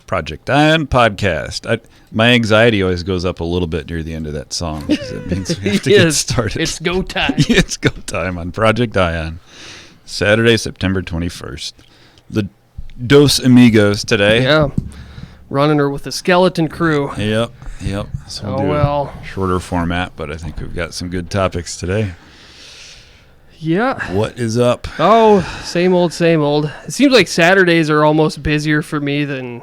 Project Diane podcast. My anxiety always goes up a little bit near the end of that song because it means we have to get started. It's go time. It's go time on Project Diane. Saturday, September 21st. The Dos Amigos today. Yeah. Running her with the skeleton crew. Yep. So we'll do a shorter format, but I think we've got some good topics today. Yeah. What is up? Oh, same old, same old. It seems like Saturdays are almost busier for me than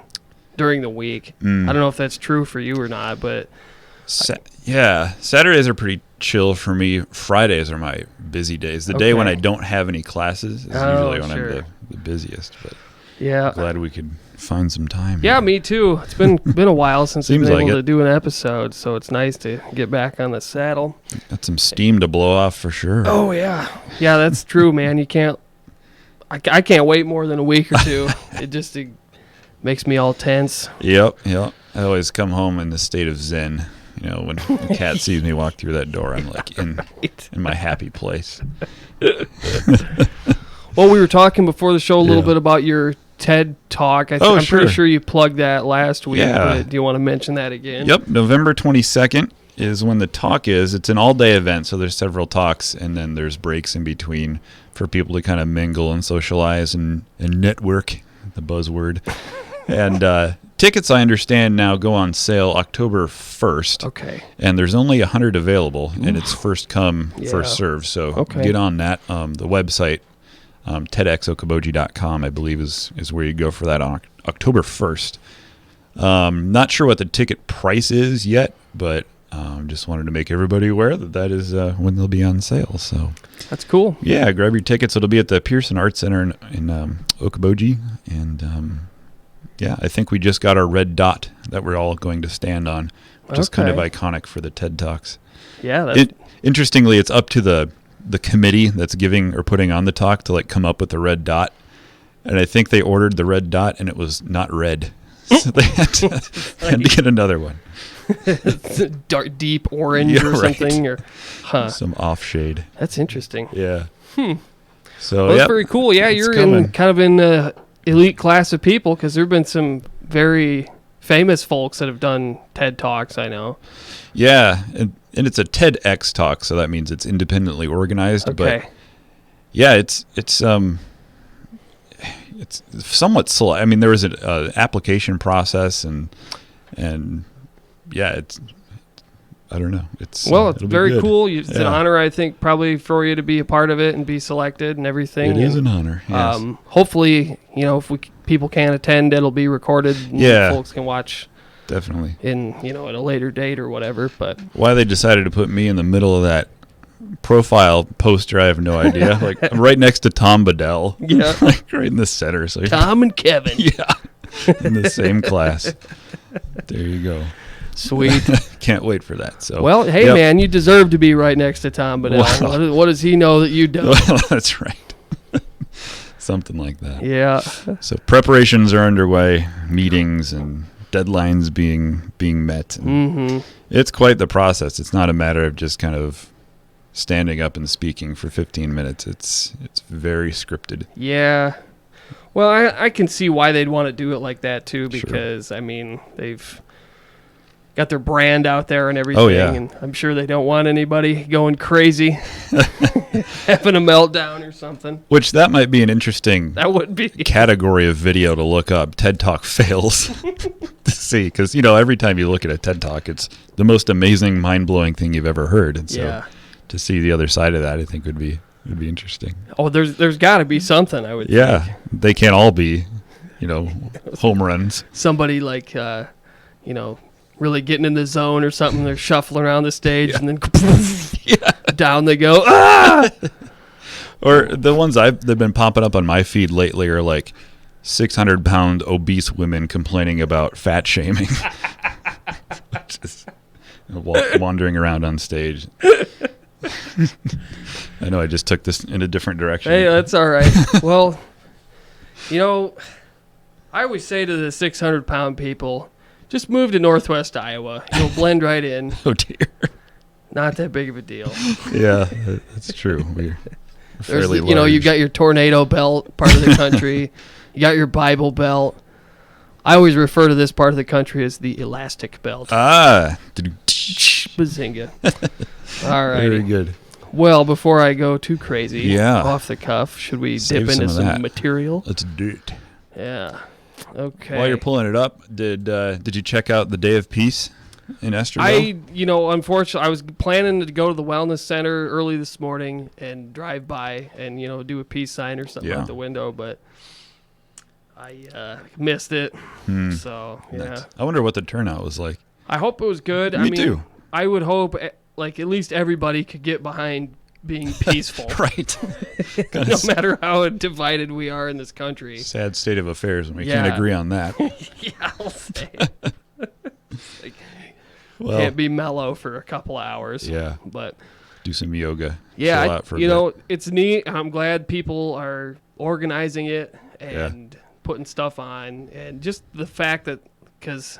during the week. I don't know if that's true for you or not, but Saturdays are pretty chill for me. Fridays are my busy days. The day when I don't have any classes is usually when I'm the busiest. But yeah, I'm glad we could find some time. Yeah, me too. It's been a while since I've been able to do an episode, so it's nice to get back on the saddle. Got some steam to blow off for sure. Oh yeah, that's true, man. You can't. I can't wait more than a week or two. It makes me all tense. Yep. I always come home in the state of zen. You know, when the cat sees me walk through that door, I'm like in my happy place. Well, we were talking before the show a little bit about your TED Talk. I'm pretty sure you plugged that last week. Yeah. But do you want to mention that again? Yep. November 22nd is when the talk is. It's an all-day event, so there's several talks, and then there's breaks in between for people to kind of mingle and socialize and network, the buzzword. And tickets, I understand, now go on sale October 1st. Okay. And there's only 100 available, and it's first come, first serve. So get on that. The website, tedxokoboji.com, I believe, is where you go for that on October 1st. Not sure what the ticket price is yet, but just wanted to make everybody aware that is when they'll be on sale. So that's cool. Yeah, grab your tickets. It'll be at the Pearson Arts Center in Okoboji, and I think we just got our red dot that we're all going to stand on, which is kind of iconic for the TED Talks. Yeah. Interestingly, it's up to the committee that's giving or putting on the talk to come up with the red dot, and I think they ordered the red dot and it was not red, so they had to get another one. Dark, deep orange or something, or some off shade. That's interesting. Yeah. So that's very cool. Yeah, you're kind of in the elite class of people, because there have been some very famous folks that have done TED Talks, I know. Yeah, and it's a TEDx talk, so that means it's independently organized. Okay. But yeah, it's somewhat slow. I mean, there was an application process, and yeah, it's, I don't know. It's very cool. It's an honor, I think, probably for you to be a part of it and be selected and everything. It is an honor. Yes. Hopefully, if people can't attend, it'll be recorded. And folks can watch. Definitely. In at a later date or whatever. But why they decided to put me in the middle of that profile poster, I have no idea. I'm right next to Tom Bedell. Yeah. Right in the center. So Tom and Kevin. Yeah. In the same class. There you go. Sweet. Can't wait for that. So well, hey man, you deserve to be right next to Tom Bedell. Well, what does he know that you don't? Well, that's right. Something like that. Yeah. So preparations are underway, meetings and deadlines being met. And it's quite the process. It's not a matter of just kind of standing up and speaking for 15 minutes. It's very scripted. Yeah. Well, I can see why they'd want to do it like that too, because I mean, they've got their brand out there and everything. Oh, yeah. And I'm sure they don't want anybody going crazy, having a meltdown or something. Which that might be an interesting that would be category of video to look up. TED Talk fails to see, because every time you look at a TED Talk, it's the most amazing, mind blowing thing you've ever heard, and so to see the other side of that, I think would be It'd be interesting. Oh, there's got to be something, I would think. Yeah, they can't all be, home runs. Somebody like, really getting in the zone or something. They're shuffling around the stage and then down they go. Ah! Or the ones they've been popping up on my feed lately are like 600-pound obese women complaining about fat shaming. Just wandering around on stage. I know I just took this in a different direction. Hey, that's all right. Well, I always say to the 600-pound people, just move to Northwest Iowa. You'll blend right in. Oh, dear. Not that big of a deal. Yeah, that's true. We're fairly There's large. you've got your tornado belt part of the country. You got your Bible belt. I always refer to this part of the country as the elastic belt. Ah. Bazinga. All right. Very good. Well, before I go too crazy off the cuff, should we Save dip into some of that. some material? Let's do it. Yeah. Okay. While you're pulling it up, did you check out the Day of Peace in Esterville? Unfortunately, I was planning to go to the wellness center early this morning and drive by and, do a peace sign or something out the window, but I missed it. So, yeah. Nice. I wonder what the turnout was like. I hope it was good. Me too. I would hope, at least everybody could get behind being peaceful. Right. No matter how divided we are in this country. Sad state of affairs when we can't agree on that. Yeah, I'll say. Well, can't be mellow for a couple of hours. Yeah. But do some yoga. Yeah, Chill out for a bit. it's neat. I'm glad people are organizing it and putting stuff on. And just the fact that, because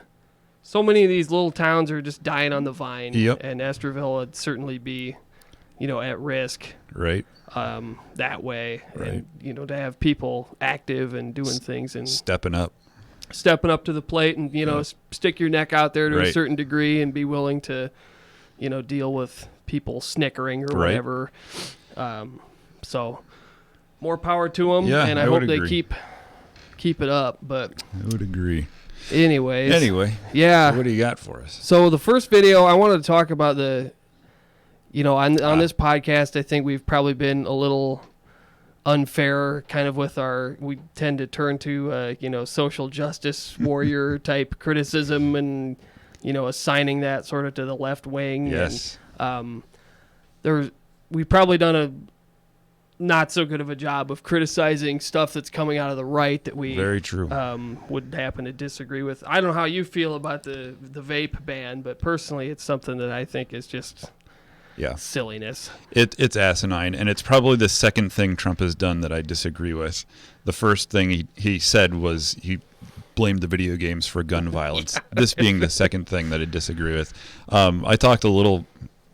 so many of these little towns are just dying on the vine. Yep. And Esterville would certainly be, at risk. Right. That way. Right. And, to have people active and doing things and stepping up to the plate and, stick your neck out there to a certain degree and be willing to, deal with people snickering or whatever. So more power to them. Yeah, and I hope they keep it up. But I would agree. Anyway. Yeah. So what do you got for us? So the first video I wanted to talk about on this podcast, I think we've probably been a little unfair kind of with we tend to turn to, social justice warrior type criticism and, assigning that sort of to the left wing. Yes. And, we've probably done a not so good of a job of criticizing stuff that's coming out of the right that we very true would happen to disagree with. I don't know how you feel about the vape ban, but personally it's something that I think is just silliness. It's asinine, and it's probably the second thing Trump has done that I disagree with. The first thing he said was he blamed the video games for gun violence. This being the second thing that I disagree with. I talked a little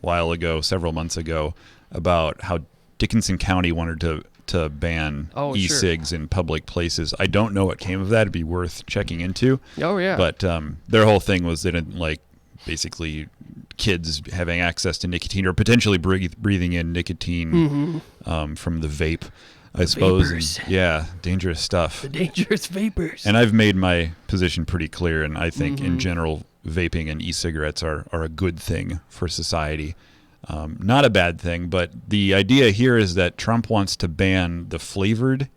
while ago, several months ago, about how Dickinson County wanted to ban e-cigs in public places. I don't know what came of that. It'd be worth checking into. Oh, yeah. But their whole thing was they didn't like basically kids having access to nicotine or potentially breathing in nicotine from the vape, I suppose. And, dangerous stuff. The dangerous vapors. And I've made my position pretty clear, and I think in general vaping and e-cigarettes are a good thing for society. Not a bad thing, but the idea here is that Trump wants to ban the flavored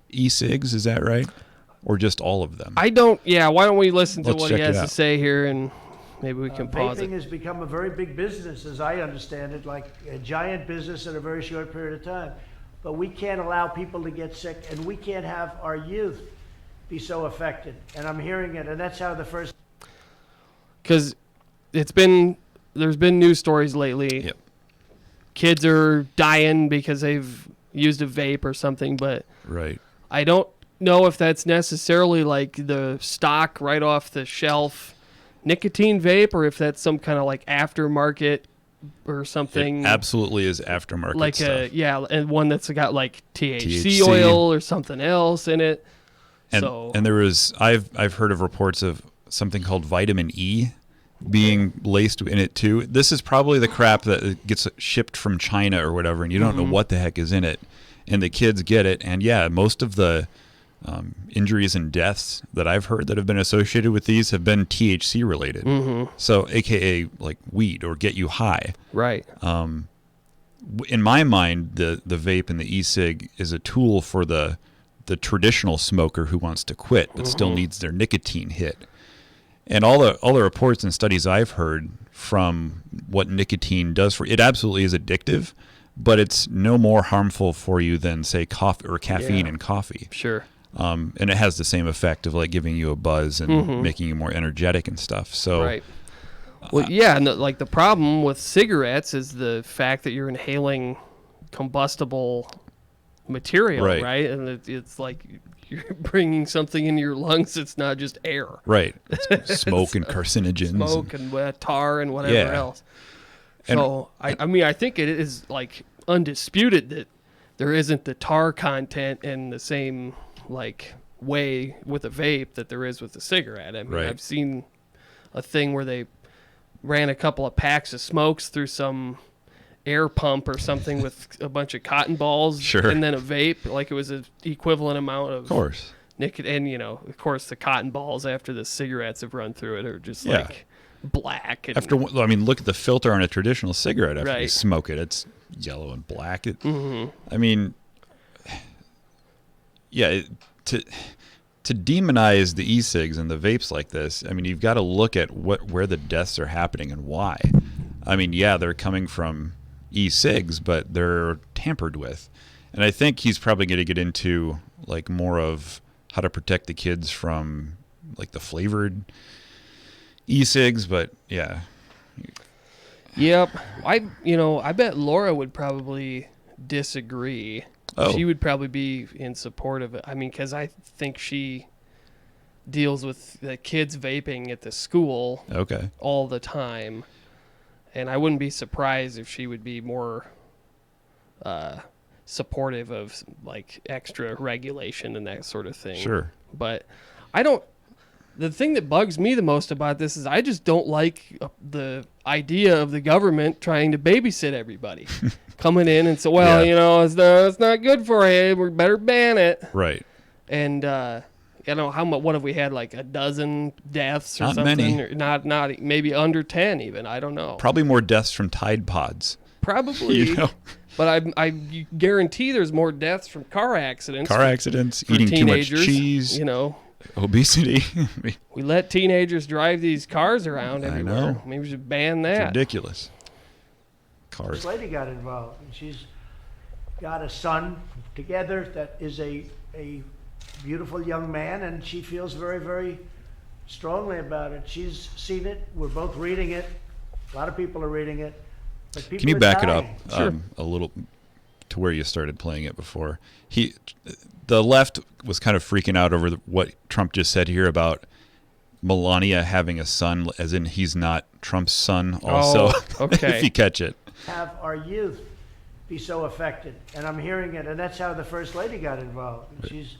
e-cigs. Is that right? Or just all of them? Why don't we listen to what he has to say here, and maybe we can pause it. Vaping has become a very big business, as I understand it, like a giant business in a very short period of time. But we can't allow people to get sick, and we can't have our youth be so affected. And I'm hearing it, and that's how the first... Because there's been news stories lately. Yep. Kids are dying because they've used a vape or something, but I don't know if that's necessarily like the stock right off the shelf nicotine vape, or if that's some kind of like aftermarket or something. It absolutely is aftermarket like stuff. And one that's got like THC oil or something else in it. And there was I've heard of reports of something called vitamin E being laced in it too. This is probably the crap that gets shipped from China or whatever, and you don't know what the heck is in it, and the kids get it. And most of the injuries and deaths that I've heard that have been associated with these have been THC related. So AKA like weed or get you high. Right. in my mind, the vape and the e-cig is a tool for the traditional smoker who wants to quit but still needs their nicotine hit. And all the reports and studies I've heard from what nicotine does for it, absolutely is addictive, but it's no more harmful for you than, say, coffee or caffeine in coffee. Sure. And it has the same effect of like giving you a buzz and making you more energetic and stuff. So, right. Well, yeah, and the problem with cigarettes is the fact that you're inhaling combustible material, right? And it's like you're bringing something in your lungs that's not just air. Right. It's smoke and carcinogens. Smoke and tar and whatever else. So, I mean, I think it is like undisputed that there isn't the tar content in the same like way with a vape that there is with a cigarette. I mean, I've seen a thing where they ran a couple of packs of smokes through some air pump or something with a bunch of cotton balls and then a vape, like it was an equivalent amount of nicotine. And, you know, of course, the cotton balls after the cigarettes have run through it are just like black. And, I mean, look at the filter on a traditional cigarette after you smoke it. It's yellow and black. I mean, to demonize the e-cigs and the vapes like this, I mean, you've got to look at where the deaths are happening and why. I mean, they're coming from e-cigs, but they're tampered with. And I think he's probably going to get into like more of how to protect the kids from like the flavored e-cigs, but yeah. Yep. I bet Laura would probably disagree. Oh. She would probably be in support of it. I mean, because I think she deals with the kids vaping at the school all the time. And I wouldn't be surprised if she would be more supportive of like extra regulation and that sort of thing. Sure. But the thing that bugs me the most about this is I just don't like the idea of the government trying to babysit everybody. Coming in and say, it's not good for you. We better ban it. Right. And, what have we had, like a dozen deaths or not something? Many. Or not maybe under 10 even. I don't know. Probably more deaths from Tide Pods. Probably. But I guarantee there's more deaths from car accidents. Eating too much teenagers, cheese. Obesity. We let teenagers drive these cars around everywhere. I know. Maybe we should ban that. It's ridiculous. Cars. This lady got involved, and she's got a son together that is a beautiful young man, and she feels very, very strongly about it. She's seen it. We're both reading it. A lot of people are reading it. But people Can you are back dying. it up a little to where you started playing it before? The left was kind of freaking out over what Trump just said here about Melania having a son, as in he's not Trump's son also. Oh, okay. If you catch it. Have our youth be so affected. And I'm hearing it, and that's how the First Lady got involved. She's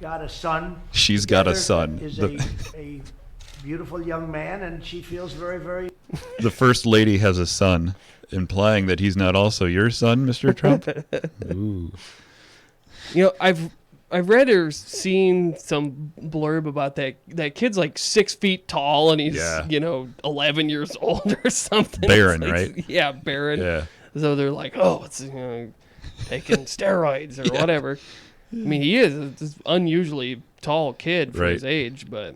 got a son. She's got a son. Is a beautiful young man, and she feels very, very... The First Lady has a son, implying that he's not also your son, Mr. Trump? Ooh. I've read or seen some blurb about that kid's like 6 feet tall and he's 11 years old or something. Barron, right? Yeah, Barron. Yeah. So they're like, it's taking steroids or whatever. I mean, he is an unusually tall kid for his age, but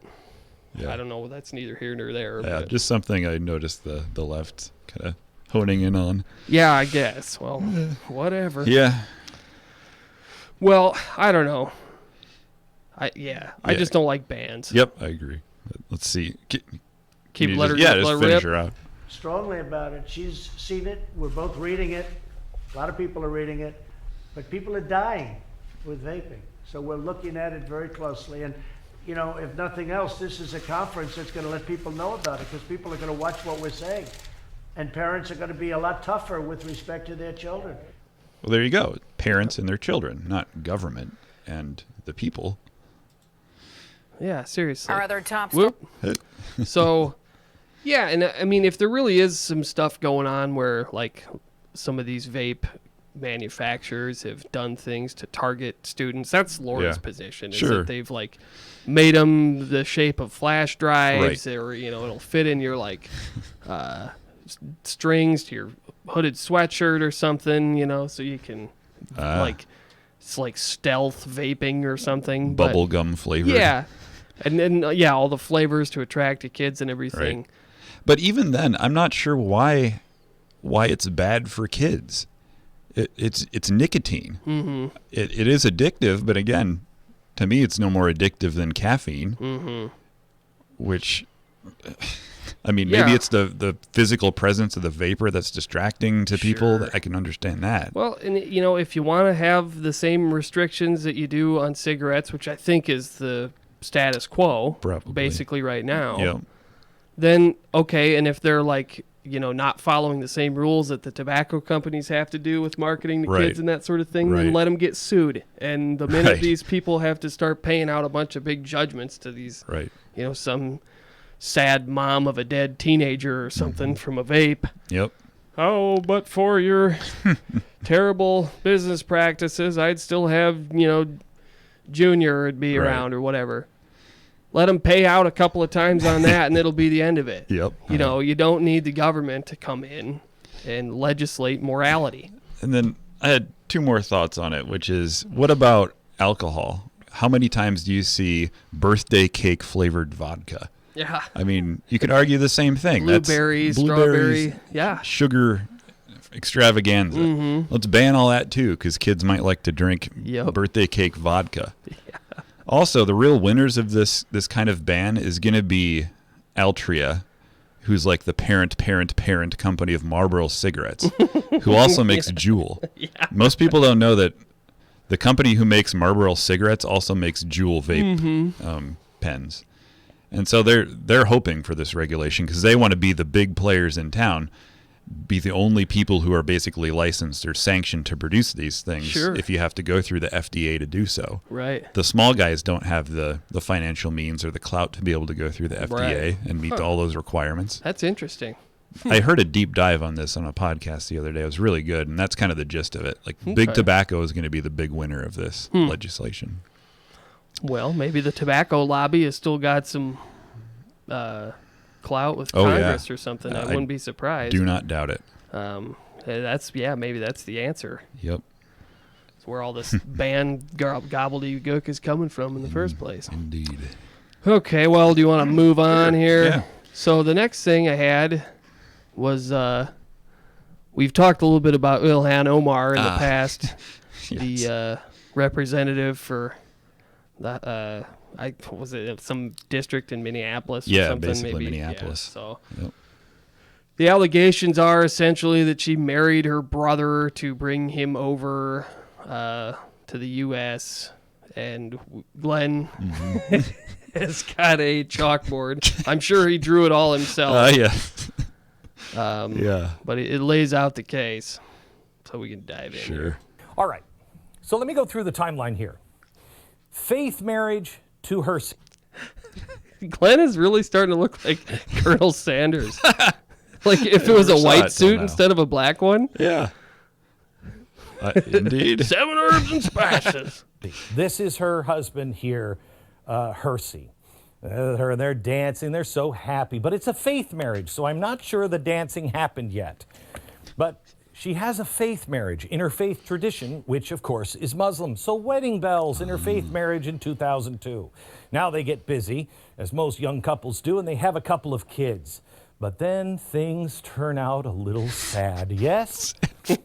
I don't know. That's neither here nor there. Yeah, but. just something I noticed the left kind of honing in on. Yeah, I guess. Well, whatever. Yeah. Well, I don't know. I just don't like bans. Yep, I agree. Let's see. Let her finish rip. her out. Strongly about it. She's seen it. We're both reading it. A lot of people are reading it. But people are dying with vaping. So we're looking at it very closely. And, if nothing else, this is a conference that's going to let people know about it because people are going to watch what we're saying. And parents are going to be a lot tougher with respect to their children. Well, there you go. Parents and their children, not government and the people. Yeah, seriously. Our other top Whoop. So, yeah, and I mean, if there really is some stuff going on where, like, some of these vape manufacturers have done things to target students, that's Laura's position. Is that they've, like, made them the shape of flash drives or, it'll fit in your, like, strings to your hooded sweatshirt or something, so you can it's like stealth vaping or something. Bubblegum flavored. Yeah. And then, all the flavors to attract the kids and everything. Right. But even then, I'm not sure why it's bad for kids. It's nicotine. Mm-hmm. It is addictive, but again, to me, it's no more addictive than caffeine. Mm-hmm. Which, I mean, maybe it's the physical presence of the vapor that's distracting to people. Sure. I can understand that. Well, and if you want to have the same restrictions that you do on cigarettes, which I think is the status quo, Probably. basically right now, Yeah. then okay. And if they're like, not following the same rules that the tobacco companies have to do with marketing to Right. kids and that sort of thing, Right. then let them get sued. And the minute Right. these people have to start paying out a bunch of big judgments to these, Right. some sad mom of a dead teenager or something from a vape. Yep. Oh, but for your terrible business practices, I'd still have, Junior would be Right. around or whatever. Let them pay out a couple of times on that, and it'll be the end of it. Yep. You don't need the government to come in and legislate morality. And then I had two more thoughts on it, which is, what about alcohol? How many times do you see birthday cake flavored vodka? Yeah. I mean, you could argue the same thing. Blueberry, That's blueberries, strawberry. Yeah. sugar extravaganza. Mm-hmm. Let's ban all that too, because kids might like to drink Yep. birthday cake vodka. Also, the real winners of this kind of ban is going to be Altria, who's like the parent company of Marlboro cigarettes, who also makes Juul. Yeah. Most people don't know that the company who makes Marlboro cigarettes also makes Juul vape Mm-hmm. pens. And so they're hoping for this regulation because they want to be the big players in town, be the only people who are basically licensed or sanctioned to produce these things. Sure. If you have to go through the FDA to do so. Right. The small guys don't have the financial means or the clout to be able to go through the FDA Right. and meet all those requirements. That's interesting. I heard a deep dive on this on a podcast the other day. It was really good, and that's kind of the gist of it. Like, big tobacco is going to be the big winner of this legislation. Well, maybe the tobacco lobby has still got some clout with Oh, yeah. Congress or something. I wouldn't be surprised. Do not doubt it. Maybe that's the answer. Yep. It's where all this banned gobbledygook is coming from in the first place. Indeed. Okay, well, do you want to move on here? Yeah. So the next thing I had was we've talked a little bit about Ilhan Omar in the past, Yes. the representative for the was it some district in Minneapolis? Or Yeah, something, basically maybe? Minneapolis. Yeah, so Yep. the allegations are essentially that she married her brother to bring him over to the U.S. and Glenn has got a chalkboard. I'm sure he drew it all himself. Yeah. But it lays out the case, so we can dive in. Sure. All right, so let me go through the timeline here. Faith marriage to Hersey. Glenn is really starting to look like Colonel Sanders. Like if it was a never saw white it till suit now. instead of a black one. Yeah. Indeed. 7 herbs and spices. This is her husband here, Hersey. They're dancing, they're so happy, but it's a faith marriage, so I'm not sure the dancing happened yet. But she has a faith marriage in her faith tradition, which of course is Muslim. So wedding bells in her faith marriage in 2002. Now they get busy, as most young couples do, and they have a couple of kids. But then things turn out a little sad. Yes,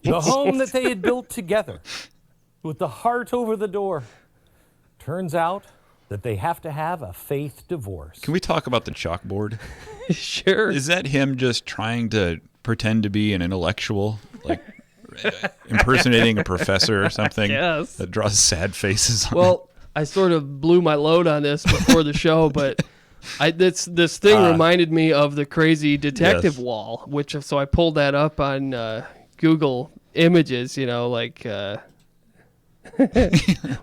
the home that they had built together, with the heart over the door, turns out that they have to have a faith divorce. Can we talk about the chalkboard? Sure. Is that him just trying to pretend to be an intellectual, like impersonating a professor or something? Yes. That draws sad faces on Well, I sort of blew my load on this before the show, but this thing reminded me of the crazy detective Yes. wall, so I pulled that up on Google Images, like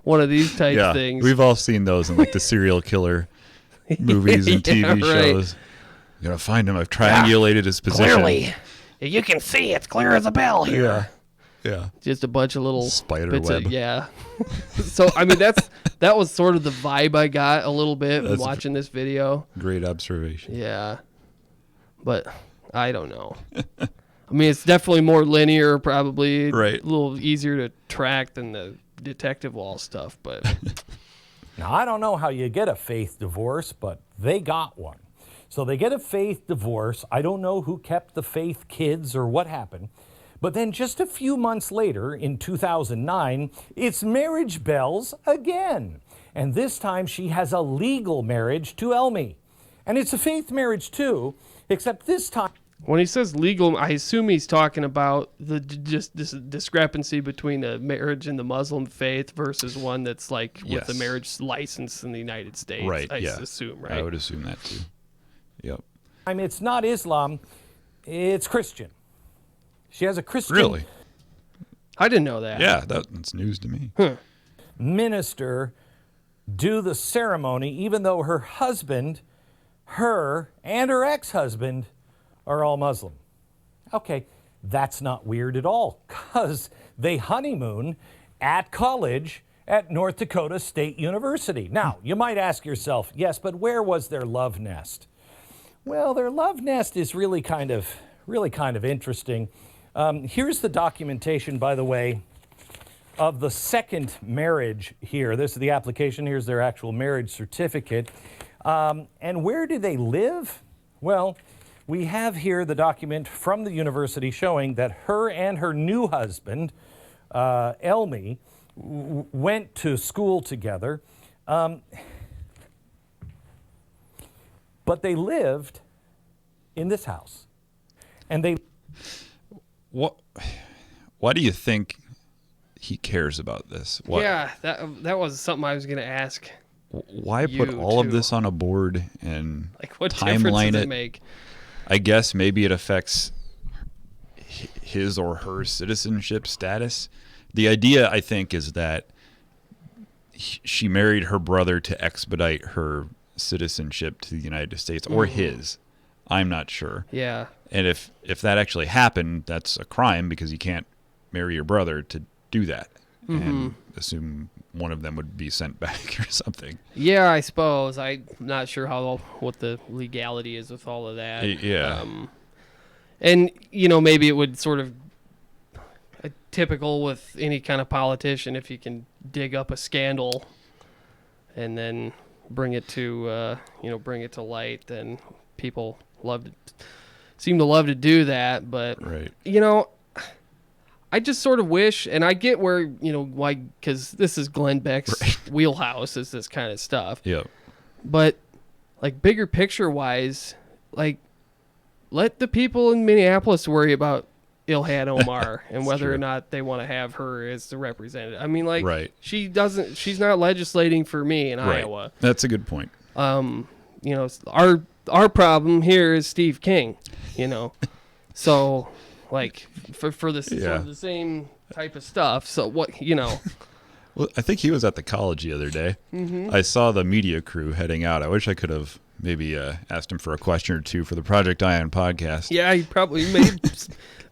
one of these type yeah, things. we've all seen those in like the serial killer movies and TV Yeah, right. shows. I'm gonna find him. I've triangulated his position. Clearly, you can see it's clear as a bell here. Yeah. Yeah. Just a bunch of little Spider bits web. yeah. So I mean that was sort of the vibe I got a little bit when That's- watching this video. Great observation. Yeah. But I don't know. I mean, it's definitely more linear, probably Right. a little easier to track than the detective wall stuff, but Now, I don't know how you get a faith divorce, but they got one. So they get a faith divorce. I don't know who kept the faith kids or what happened. But then just a few months later, in 2009, it's marriage bells again. And this time she has a legal marriage to Elmi. And it's a faith marriage too, except this time. when he says legal, I assume he's talking about just this discrepancy between a marriage in the Muslim faith versus one that's like with the Yes. marriage license in the United States. Right, I yeah. assume, right? I would assume that too. Yep. It's not Islam, it's Christian. She has a Christian Really? I didn't know that. Yeah, that's news to me. minister do the ceremony, even though her husband, her, and her ex-husband are all Muslim. Okay, that's not weird at all, because they honeymoon at college at North Dakota State University. Now, you might ask yourself, yes, but where was their love nest? Well, their love nest is really kind of interesting. Here's the documentation, by the way, of the second marriage here. This is the application. Here's their actual marriage certificate. And where do they live? Well, we have here the document from the university showing that her and her new husband, Elmi, went to school together. But they lived in this house. And they... Why do you think he cares about this? What, Yeah, that was something I was going to ask. Why put You all of too. this on a board and Like, what difference timeline does it? it make? I guess maybe it affects his or her citizenship status. The idea, I think, is that she married her brother to expedite her citizenship to the United States, or his. I'm not sure. Yeah. And if that actually happened, that's a crime because you can't marry your brother to do that and assume one of them would be sent back or something. Yeah, I suppose. I'm not sure what the legality is with all of that. Yeah. And, maybe it would sort of typical with any kind of politician, if you can dig up a scandal and then bring it to light, then people seem to love to do that. But, Right. I just sort of wish, and I get where, why, because this is Glenn Beck's wheelhouse, is this kind of stuff. Yep. But, like, bigger picture wise, like, let the people in Minneapolis worry about Ilhan Omar and whether or true. not they want to have her as the representative. I mean, like, Right. she's not legislating for me in Right. Iowa. That's a good point. Our problem here is Steve King, So, like, for this sort Yeah. of the same type of stuff. So what, Well, I think he was at the college the other day. I saw the media crew heading out. I wish I could have maybe asked him for a question or two for the Project Ion podcast. Yeah, he probably may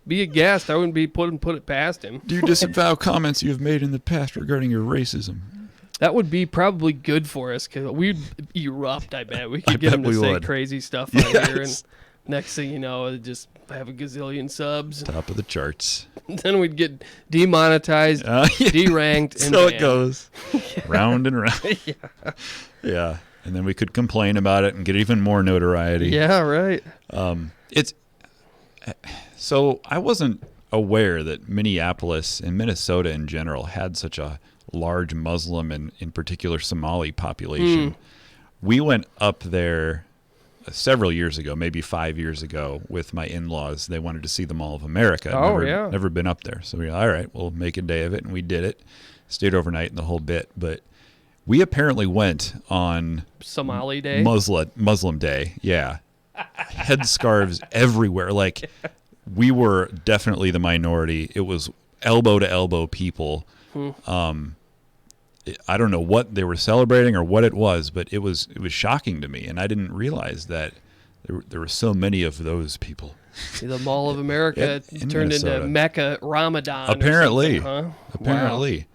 be a guest. I wouldn't be put it past him. Do you disavow comments you have made in the past regarding your racism? That would be probably good for us because we'd erupt. I bet we could get bet him to we say would. crazy stuff on here, and Yes. next thing you know, it'd just have a gazillion subs. Top of the charts. Then we'd get demonetized, Yeah. deranked, and So it banned. goes round and round. Yeah. And then we could complain about it and get even more notoriety. Yeah, right. It's so I wasn't aware that Minneapolis and Minnesota in general had such a large Muslim and in particular Somali population. We went up there several years ago, maybe 5 years ago, with my in-laws. They wanted to see the Mall of America. Oh, yeah. Never been up there. So we all right, we'll make a day of it, and we did it. Stayed overnight and the whole bit, but we apparently went on Somali Day. Muslim Day. Yeah. Headscarves everywhere. Like, we were definitely the minority. It was elbow to elbow people. I don't know what they were celebrating or what it was, but it was shocking to me, and I didn't realize that there were so many of those people. The Mall of America In turned Minnesota. into Mecca Ramadan. Apparently. or something, huh? Apparently. Wow.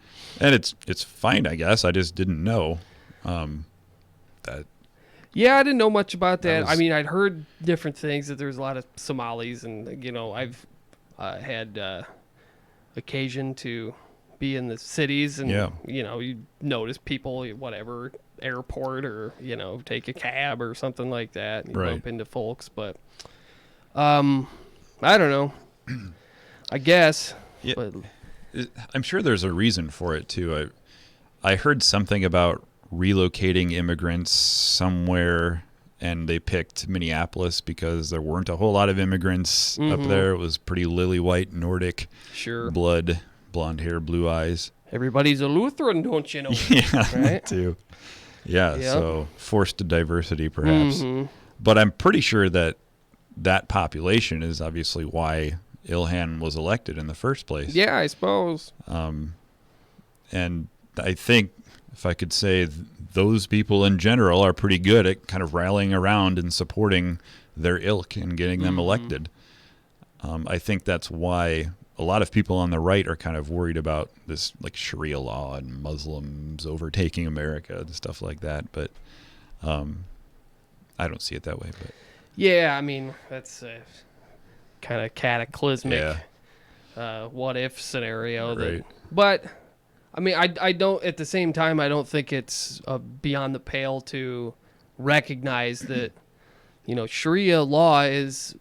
And it's fine, I guess. I just didn't know that. Yeah, I didn't know much about that. I was- mean, I'd heard different things, that there's a lot of Somalis, and I've had occasion to be in the cities, and Yeah. you notice people, whatever, airport, or take a cab or something like that, and you Right. bump into folks. But I don't know. I guess. Yeah. But I'm sure there's a reason for it too. I heard something about relocating immigrants somewhere, and they picked Minneapolis because there weren't a whole lot of immigrants up there. It was pretty lily white, Nordic sure, blood, blonde hair, blue eyes. everybody's a Lutheran, don't you know? Yeah, Right? that too. Yeah, Yep. so forced diversity perhaps. Mhm. But I'm pretty sure that population is obviously why Ilhan was elected in the first place. Yeah, I suppose. And I think, if I could say, those people in general are pretty good at kind of rallying around and supporting their ilk and getting them elected. I think that's why a lot of people on the right are kind of worried about this, like Sharia law and Muslims overtaking America and stuff like that. But I don't see it that way. But Yeah, I mean, that's a kind of cataclysmic yeah, what if scenario. Right. But, I mean, I don't, at the same time, I don't think it's beyond the pale to recognize that, Sharia law is,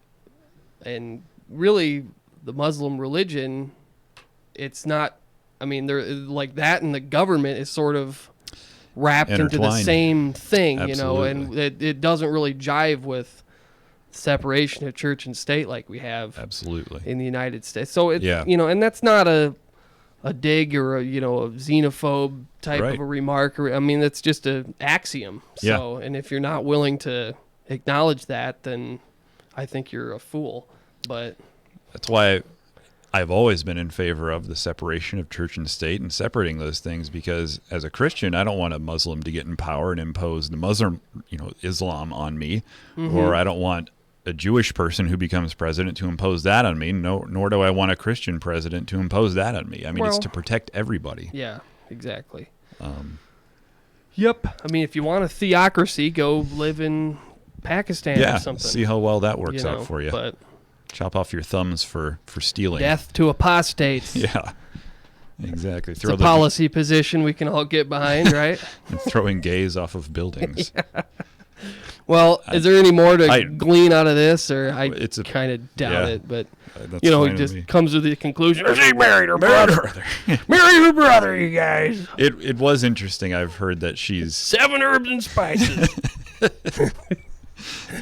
and really the Muslim religion, it's not, I mean, they're like that, and the government is sort of wrapped into the Intertwined. same thing, and Absolutely. it doesn't really jive with separation of church and state like we have absolutely. in the United States. So it, Yeah. and that's not a dig or a xenophobe type Right. of a remark. Or, I mean, that's just an axiom. So, and if you're not willing to acknowledge that, then I think you're a fool. But That's why I've always been in favor of the separation of church and state and separating those things, because as a Christian, I don't want a Muslim to get in power and impose the Muslim, Islam on me, or I don't want a Jewish person who becomes president to impose that on me. No, nor do I want a Christian president to impose that on me. I mean, it's Well- to protect everybody. yeah, exactly. Yep. I mean, if you want a theocracy, go live in Pakistan Yeah, or something. see how well that works out for you. But Chop off your thumbs for stealing. death to apostates. Yeah, exactly. It's a policy position we can all get behind, right? throwing gays off of buildings. Well, is there any more to I- glean out of this, or I It's a- kind of doubt yeah. it? But That's he fine with just me. comes to the conclusion. She married her brother. Married her brother, you guys. It was interesting. I've heard that she's 7 herbs and spices.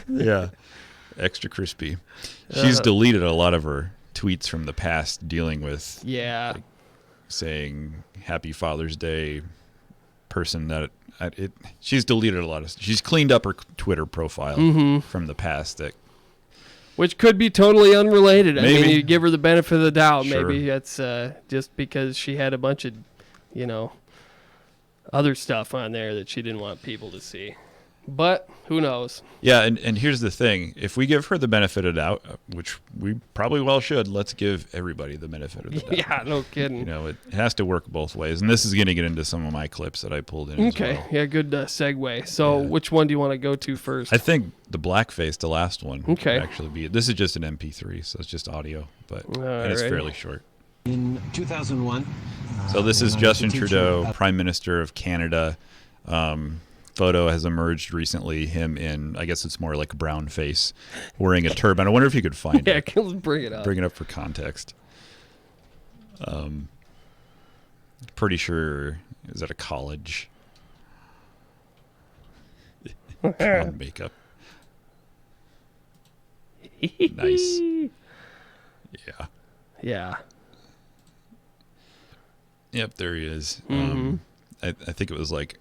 yeah, extra crispy. She's deleted a lot of her tweets from the past dealing with Yeah, saying Happy Father's Day. Person that she's deleted a lot of. She's cleaned up her Twitter profile from the past. That which could be totally unrelated. I mean, Maybe. you give her the benefit of the doubt. Sure. Maybe that's just because she had a bunch of, other stuff on there that she didn't want people to see. But who knows? yeah, and here's the thing: if we give her the benefit of doubt, which we probably well should, let's give everybody the benefit of the doubt. Yeah, no kidding. It has to work both ways, and this is going to get into some of my clips that I pulled in. Okay, as well. yeah, good segue. So, Yeah. which one do you want to go to first? I think the blackface, the last one, Okay. would actually be. This is just an MP3, so it's just audio, but and it's Alright. fairly short. In 2001. So this is when I was Justin a teacher Trudeau, at- Prime Minister of Canada. Photo has emerged recently. Him in, I guess it's more like brown face, wearing a turban. I wonder if you could find yeah, it. let's bring it up. Bring it up for context. Pretty sure is at a college. On makeup. Nice. Yeah. Yeah. Yep, there he is. Mm-hmm. I think it was like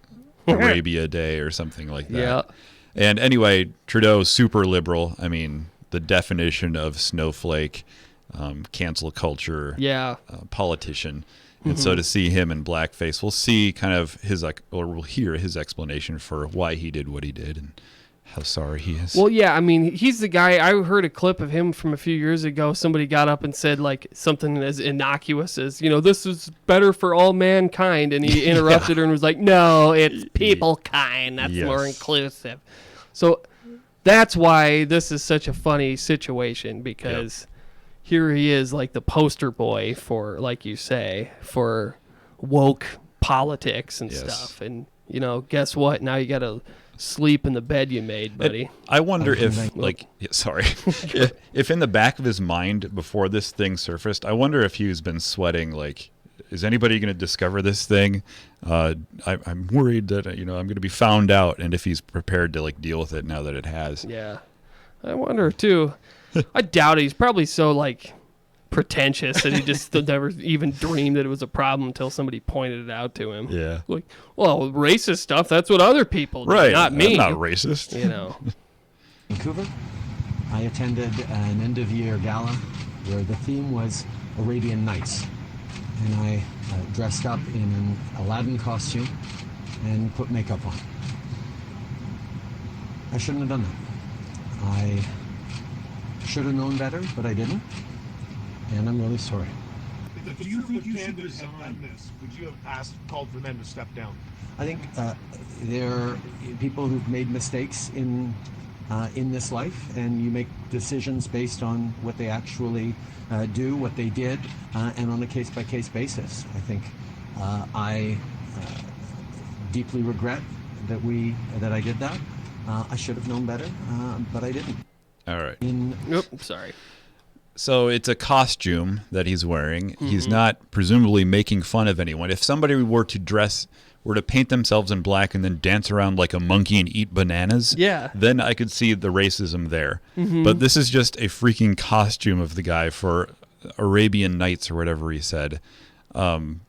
Arabia Day or something like that. Yeah. And anyway, Trudeau, super liberal. I mean, the definition of snowflake, cancel culture, Yeah. politician. And so to see him in blackface, we'll see kind of we'll hear his explanation for why he did what he did and how sorry he is. Well, yeah, I mean, he's the guy. I heard a clip of him from a few years ago. Somebody got up and said like something as innocuous as, this is better for all mankind. And he interrupted her and was like, no, it's people kind. That's more Yes. inclusive. So that's why this is such a funny situation, because here he is, like the poster boy for, like you say, for woke politics and stuff. And, you know, guess what? Now you got to sleep in the bed you made, buddy. I wonder if, like, if in the back of his mind before this thing surfaced, I wonder if he's been sweating, like, is anybody going to discover this thing? I'm worried that, I'm going to be found out, and if he's prepared to, like, deal with it now that it has. Yeah. I wonder, too. I doubt it. He's probably so, like, pretentious that he just never even dreamed that it was a problem until somebody pointed it out to him. Yeah. Like, well, racist stuff, that's what other people do, Right. not me. I'm not racist. You know. Vancouver. I attended an end-of-year gala where the theme was Arabian Nights. And I dressed up in an Aladdin costume and put makeup on. I shouldn't have done that. I should have known better, but I didn't. And I'm really sorry. Do you think you should have done this? Would you have called for them to step down? I think there are people who've made mistakes in this life, and you make decisions based on what they actually do, what they did, and on a case-by-case basis. I think I deeply regret that I did that. I should have known better, but I didn't. All right. Oop, sorry. So it's a costume that he's wearing. Mm-hmm. He's not presumably making fun of anyone. If somebody were to paint themselves in black and then dance around like a monkey and eat bananas, then I could see the racism there. Mm-hmm. But this is just a freaking costume of the guy for Arabian Nights or whatever he said. And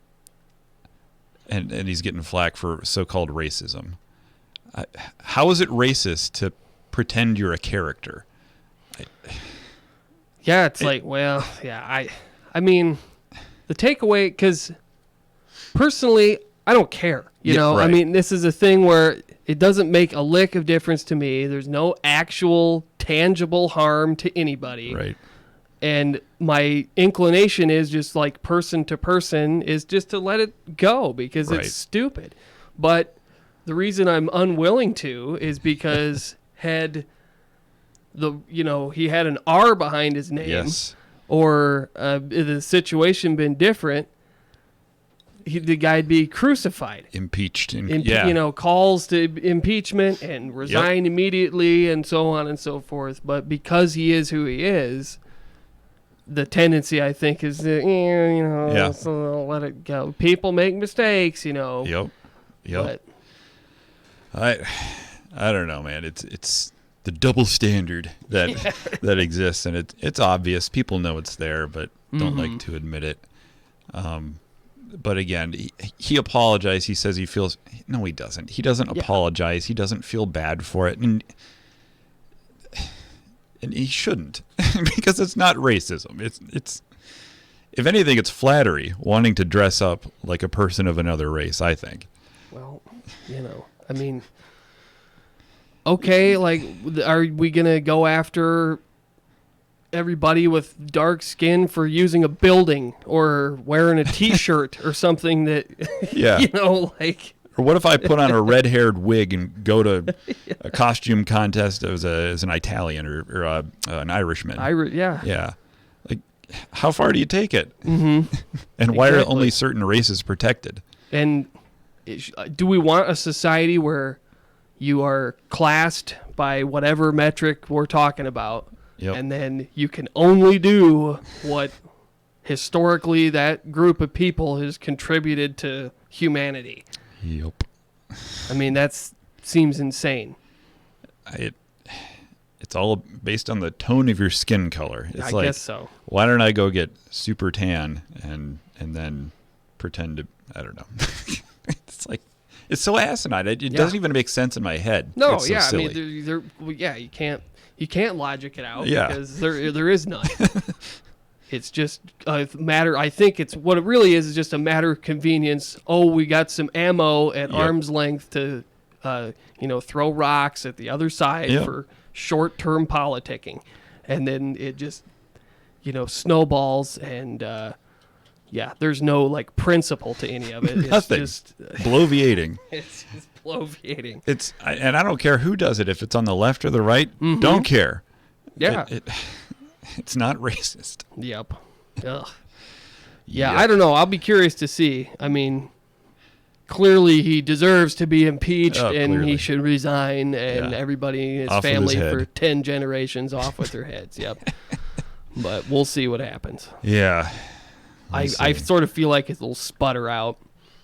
he's getting flack for so-called racism. How is it racist to pretend you're a character? Yeah, it's like, well, yeah, I mean, the takeaway, because personally, I don't care. You know, right. I mean, this is a thing where it doesn't make a lick of difference to me. There's no actual tangible harm to anybody. Right. And my inclination is just like person to person is just to let it go because it's stupid. But the reason I'm unwilling to is because he had an R behind his name, or the situation been different, the guy'd be crucified, impeached, calls to impeachment and resign immediately and so on and so forth. But because he is who he is, the tendency I think is that, so let it go. People make mistakes, Yep. But I don't know, man. It's the double standard that exists, and it's obvious. People know it's there, but don't like to admit it. But again, he apologized. He says he feels... No, he doesn't. He doesn't apologize. He doesn't feel bad for it. And he shouldn't, because it's not racism. It's if anything, it's flattery, wanting to dress up like a person of another race, I think. Well, I mean... Okay, like, are we going to go after everybody with dark skin for using a building or wearing a T-shirt or something that, like... Or what if I put on a red-haired wig and go to a costume contest as an Italian or an Irishman? Yeah. Like, how far do you take it? Mm-hmm. And why are only certain races protected? And do we want a society where... you are classed by whatever metric we're talking about, and then you can only do what historically that group of people has contributed to humanity? Yep. I mean, that seems insane. It's all based on the tone of your skin color. It's I guess so. Why don't I go get super tan and then pretend to, I don't know. It's like, it's so asinine. It doesn't even make sense in my head. No, it's so silly. I mean, you can't logic it out because there is none. It's just a matter. I think it's what it really is just a matter of convenience. Oh, we got some ammo at arm's length to, throw rocks at the other side for short-term politicking, and then it just, snowballs and. There's no principle to any of it. Nothing. It's just bloviating. It's just bloviating. And I don't care who does it. If it's on the left or the right, don't care. Yeah. It's not racist. Yep. Ugh. Yeah, I don't know. I'll be curious to see. I mean, clearly he deserves to be impeached, and clearly. he should resign, and everybody in his Off with his family head. for 10 generations off with their heads. Yep. But we'll see what happens. Yeah. I sort of feel like it'll sputter out.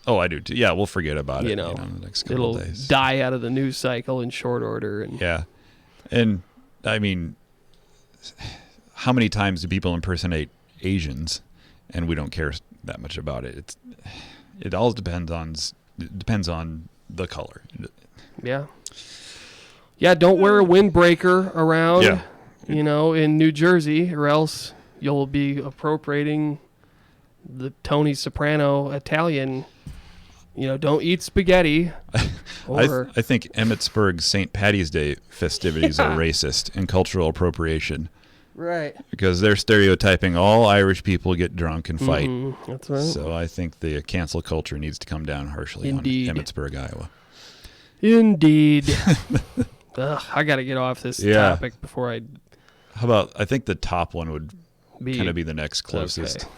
Oh, I do too. Yeah, we'll forget about it. You know, In the next couple it'll of days. die out of the news cycle in short order. And Yeah. And I mean, how many times do people impersonate Asians and we don't care that much about it? It all depends on the color. yeah. Yeah, don't wear a windbreaker around, Yeah. in New Jersey, or else you'll be appropriating the Tony Soprano Italian. Don't eat spaghetti. Or I think Emmitsburg's St. Patty's Day festivities are racist and cultural appropriation right. because they're stereotyping all Irish people get drunk and fight. That's right. So I think the cancel culture needs to come down harshly Indeed. on Emmitsburg, Iowa. Indeed. Ugh, I got to get off this topic before I How about, I think the top one would be kind of be the next closest. Okay.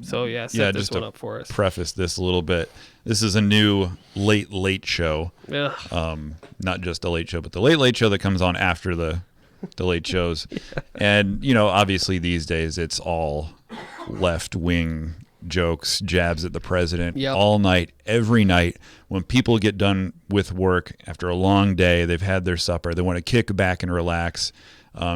So yeah, set yeah, this just one to up for us. preface this a little bit. This is a new late show. Ugh. Not just a late show, but the late show that comes on after the late shows. And, obviously these days it's all left-wing jokes, jabs at the president all night, every night. When people get done with work after a long day, they've had their supper, they want to kick back and relax.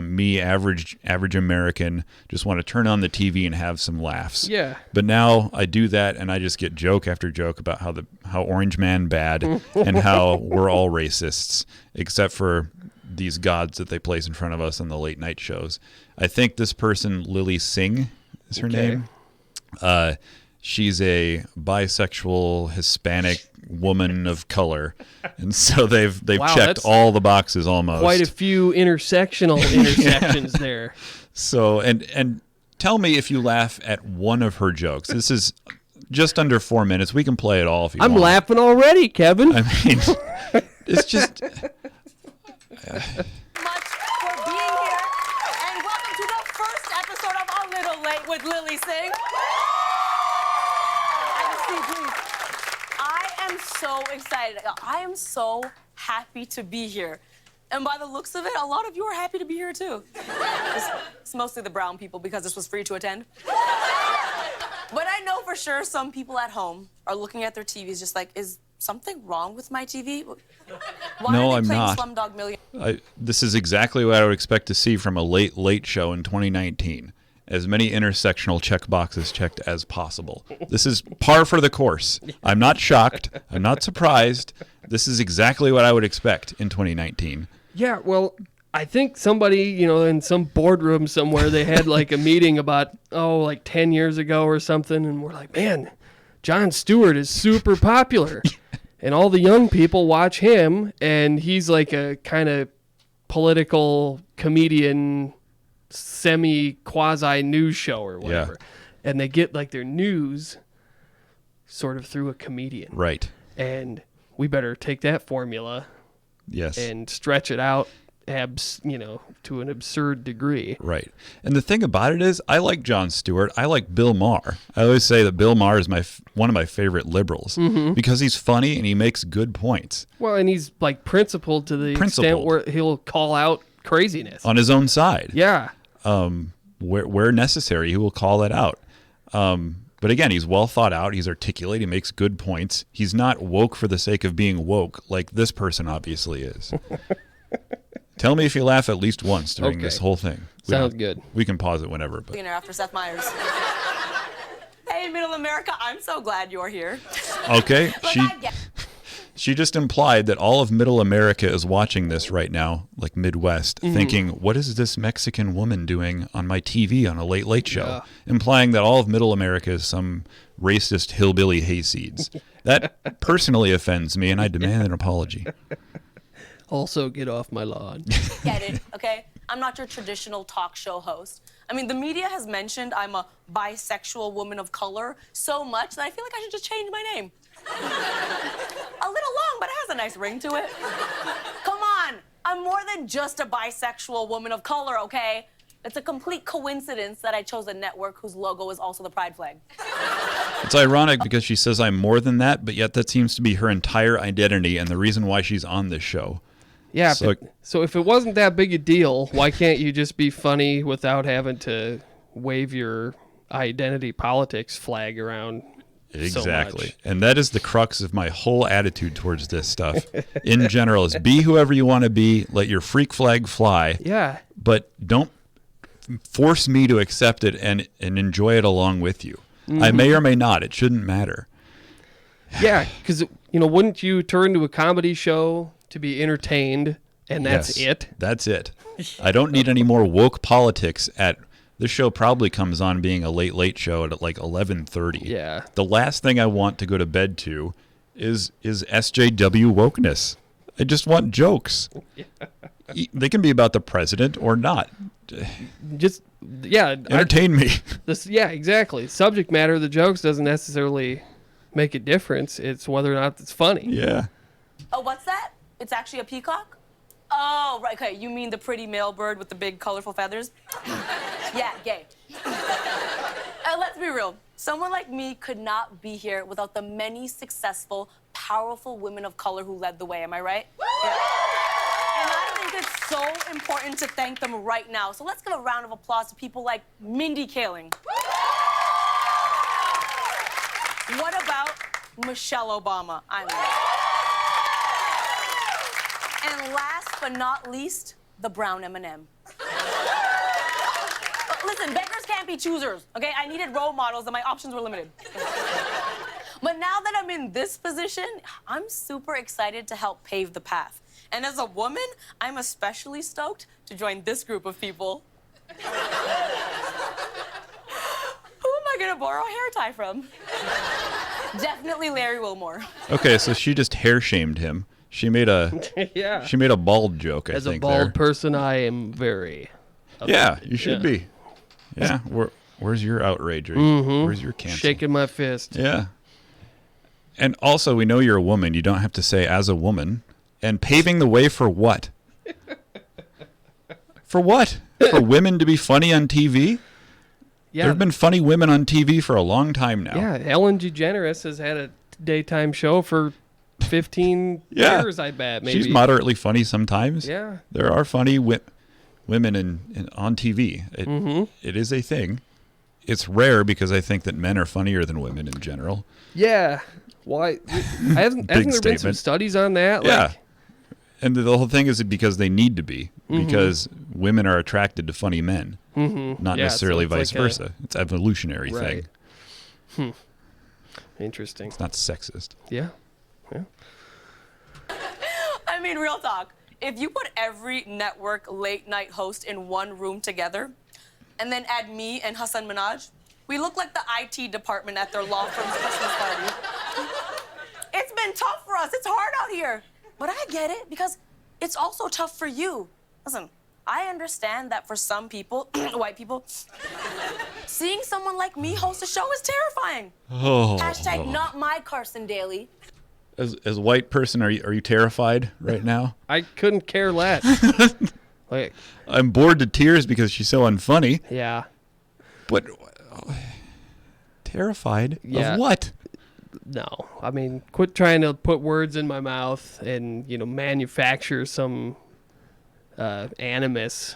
Me, average American, just want to turn on the TV and have some laughs. Yeah. But now I do that, and I just get joke after joke about how Orange Man bad and how we're all racists, except for these gods that they place in front of us on the late night shows. I think this person, Lily Singh, is her name. She's a bisexual Hispanic woman of color, and so they've Wow, checked that's all the boxes almost. Quite a few intersections there. So and tell me if you laugh at one of her jokes. This is just under 4 minutes. We can play it all if you want. I'm laughing already, Kevin. I mean, it's just much for being here, and welcome to the first episode of A Little Late with Lily Singh. Have a seat, please. I am so excited. I am so happy to be here. And by the looks of it, a lot of you are happy to be here too. It's mostly the brown people because this was free to attend. But I know for sure some people at home are looking at their TVs just like, is something wrong with my TV? Why No, are I'm they playing not. Slumdog Millionaire? this is exactly what I would expect to see from a late show in 2019. As many intersectional check boxes checked as possible. This is par for the course. I'm not shocked. I'm not surprised. This is exactly what I would expect in 2019. Yeah, well, I think somebody, in some boardroom somewhere, they had like a meeting about, like 10 years ago or something, and we're like, man, Jon Stewart is super popular. And all the young people watch him, and he's like a kind of political comedian, semi-quasi news show or whatever. Yeah. And they get like their news sort of through a comedian. Right. And we better take that formula Yes. and stretch it out to an absurd degree. Right. And the thing about it is, I like Jon Stewart. I like Bill Maher. I always say that Bill Maher is one of my favorite liberals because he's funny and he makes good points Well, and he's like principled to the extent where he'll call out craziness. on his own side. Yeah. Where necessary, he will call it out. But again, he's well thought out. He's articulate. He makes good points. He's not woke for the sake of being woke, like this person obviously is. Tell me if you laugh at least once during this whole thing. Sounds good. We can pause it whenever. But Millionaire after Seth Meyers. Hey, Middle America, I'm so glad you're here. okay, But I get she just implied that all of Middle America is watching this right now, like Midwest, thinking, what is this Mexican woman doing on my TV on a late show? Yeah. Implying that all of Middle America is some racist hillbilly hayseeds. That personally offends me, and I demand an apology. Also, get off my lawn. it, okay? I'm not your traditional talk show host. I mean, the media has mentioned I'm a bisexual woman of color so much that I feel like I should just change my name. A little long, but it has a nice ring to it. Come on, I'm more than just a bisexual woman of color, okay? It's a complete coincidence that I chose a network whose logo is also the pride flag. It's ironic because she says I'm more than that, but yet that seems to be her entire identity and the reason why she's on this show. Yeah, So- so if it wasn't that big a deal, why can't you just be funny without having to wave your identity politics flag around Exactly. so much? And that is the crux of my whole attitude towards this stuff. In general, is be whoever you want to be, let your freak flag fly, Yeah, but don't force me to accept it and enjoy it along with you. I may or may not. It shouldn't matter. yeah, because, wouldn't you turn to a comedy show to be entertained, and that's Yes, it? That's it. I don't need any more woke politics at this show probably comes on being a late show at like 11:30. Yeah. The last thing I want to go to bed to is SJW wokeness. I just want jokes. They can be about the president or not. Just, yeah. Entertain me. Yeah, exactly. Subject matter of the jokes doesn't necessarily make a difference. It's whether or not it's funny. Yeah. Oh, what's that? It's actually a peacock? Oh, right, okay. You mean the pretty male bird with the big, colorful feathers? Yeah, gay. Let's be real. Someone like me could not be here without the many successful, powerful women of color who led the way. Am I right? Yeah. And I think it's so important to thank them right now. So let's give a round of applause to people like Mindy Kaling. What about Michelle Obama? And last but not least, the brown M&M. Listen, beggars can't be choosers, okay? I needed role models and my options were limited. But now that I'm in this position, I'm super excited to help pave the path. And as a woman, I'm especially stoked to join this group of people. Who am I gonna borrow a hair tie from? Definitely Larry Wilmore. Okay, so she just hair shamed him. She made a Yeah. she made a bald joke, I As think. a bald there. person, I am very. Yeah, you should Yeah. be. Yeah. Where's your outrage? Where's your cancel? Shaking my fist. Yeah. And also, we know you're a woman. You don't have to say as a woman. And paving the way for what? For what? For women to be funny on TV? Yeah. There have been funny women on TV for a long time now. Yeah, Ellen DeGeneres has had a daytime show for 15 Yeah. years, I bet. Maybe. She's moderately funny sometimes. Yeah. There are funny women on TV. It is a thing. It's rare because I think that men are funnier than women in general. Yeah. Why? Hasn't there been some statement. studies on that? Yeah. And the whole thing is because they need to be. Because women are attracted to funny men. Not Yeah, necessarily so it's vice like versa. It's an evolutionary Right. thing. Interesting. It's not sexist. Yeah. I mean, real talk. If you put every network late night host in one room together, and then add me and Hassan Minhaj, we look like the IT department at their law firm's Christmas party. It's been tough for us. It's hard out here. But I get it because it's also tough for you. Listen, I understand that for some people, white people, seeing someone like me host a show is terrifying. Oh. Hashtag not my Carson Daly. As a white person, are you terrified right now? I couldn't care less. Like, I'm bored to tears because she's so unfunny. yeah. But terrified Yeah. of what? No. I mean, quit trying to put words in my mouth and, manufacture some animus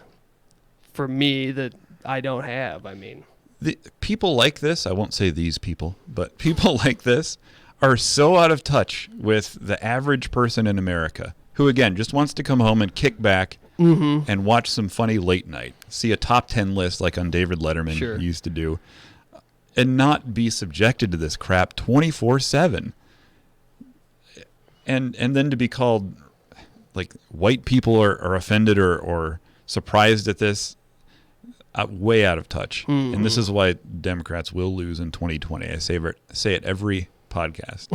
for me that I don't have. I mean, The people like this, I won't say these people, but people like this are so out of touch with the average person in America who, again, just wants to come home and kick back and watch some funny late night, see a top 10 list like on David Letterman Sure. used to do, and not be subjected to this crap 24/7. And then to be called, like, white people are offended or surprised at this, way out of touch. And this is why Democrats will lose in 2020. I say it every podcast.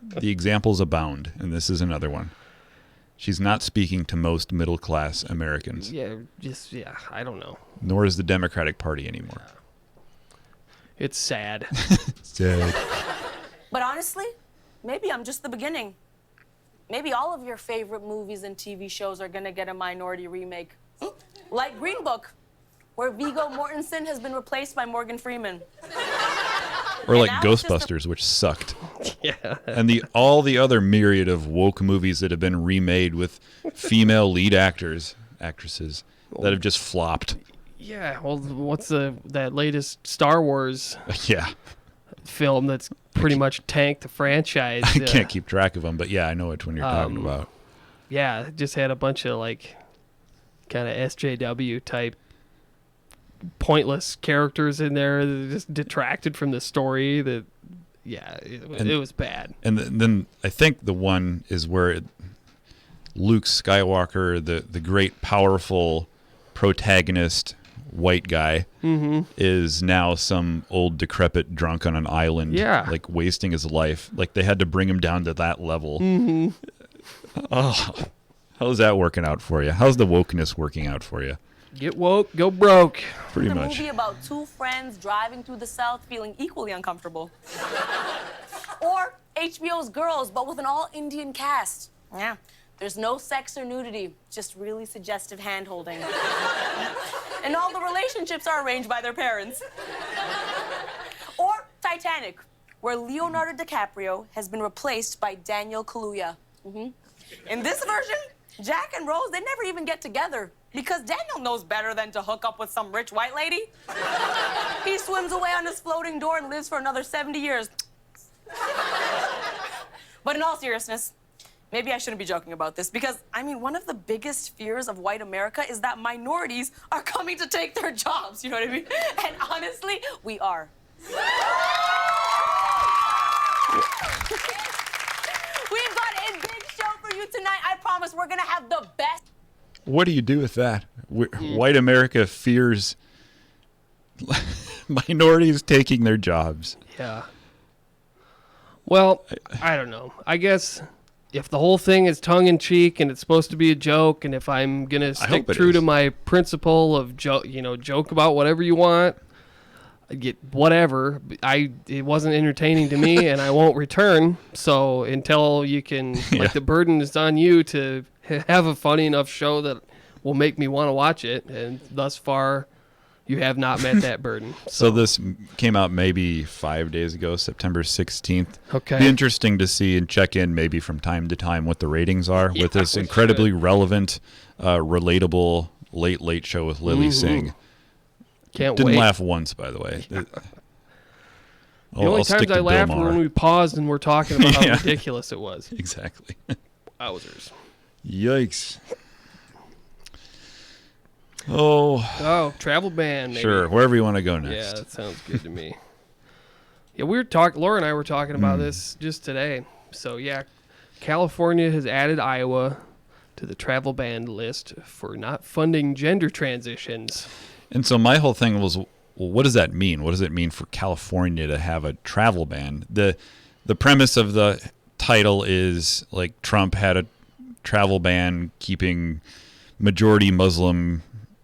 The examples abound, and this is another one. She's not speaking to most middle-class Americans, Yeah, I don't know. nor is the Democratic Party anymore. It's sad. Sad. But honestly, maybe I'm just the beginning. Maybe all of your favorite movies and TV shows are gonna get a minority remake. Like Green Book, where Viggo Mortensen has been replaced by Morgan Freeman. Or like now it's just a- Ghostbusters, which sucked. Yeah. And all the other myriad of woke movies that have been remade with female lead actresses that have just flopped. Yeah, well, what's that latest Star Wars Yeah, film that's pretty much tanked the franchise? I can't keep track of them, but yeah, I know which one you're talking about. Yeah, it just had a bunch of like kind of SJW type pointless characters in there that just detracted from the story. That it was bad. And then I think the one is where Luke Skywalker, the great powerful protagonist white guy, is now some old decrepit drunk on an island, Yeah. like wasting his life. Like they had to bring him down to that level. Oh, how's that working out for you? How's the wokeness working out for you? Get woke, go broke. Pretty A much. movie about two friends driving through the South feeling equally uncomfortable. Or HBO's Girls, but with an all-Indian cast. Yeah, there's no sex or nudity, just really suggestive hand-holding. And all the relationships are arranged by their parents. Or Titanic, where Leonardo DiCaprio has been replaced by Daniel Kaluuya. In this version, Jack and Rose, they never even get together because Daniel knows better than to hook up with some rich white lady. He swims away on his floating door and lives for another 70 years. But in all seriousness, maybe I shouldn't be joking about this because, I mean, one of the biggest fears of white America is that minorities are coming to take their jobs, you know what I mean? And honestly, we are. We've got a big show for you tonight. I promise we're gonna have the best. What do you do with that? White America fears minorities taking their jobs. Yeah. Well, I don't know. I guess if the whole thing is tongue in cheek and it's supposed to be a joke, and if I'm gonna stick hope it true to is. my principle of joke about whatever you want, I get whatever. It wasn't entertaining to me, and I won't return. So until you can, the burden is on you to have a funny enough show that will make me want to watch it. And thus far, you have not met that burden. So this came out maybe 5 days ago, September 16th. Okay. Be interesting to see and check in maybe from time to time what the ratings are with this incredibly relevant, relatable late show with Lily Singh. Can't Didn't wait. laugh once, by the way. The only times I laughed were when we paused and we're talking about how ridiculous it was. Exactly. Wowzers. Yikes. Oh, Travel ban. Maybe. sure. Wherever you want to go Yeah, next. that sounds good to me. Yeah, Laura and I were talking about this just today. So yeah, California has added Iowa to the travel ban list for not funding gender transitions. And so my whole thing was, well, what does that mean? What does it mean for California to have a travel ban? The premise of the title is like Trump had a travel ban keeping majority Muslim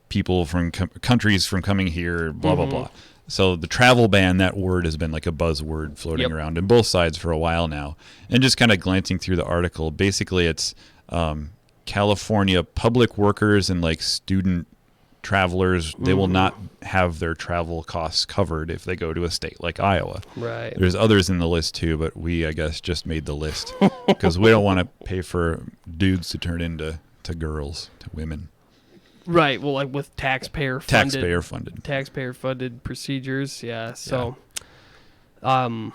people from countries from coming here, blah, blah, blah. So the travel ban, that word has been like a buzzword floating around in both sides for a while now. And just kind of glancing through the article, basically it's California public workers and like student travelers, they will not have their travel costs covered if they go to a state like Iowa. Right. There's others in the list too, but we, I guess, just made the list because we don't want to pay for dudes to turn into girls, to women. Right. Well, like with taxpayer funded procedures. Yeah. So, and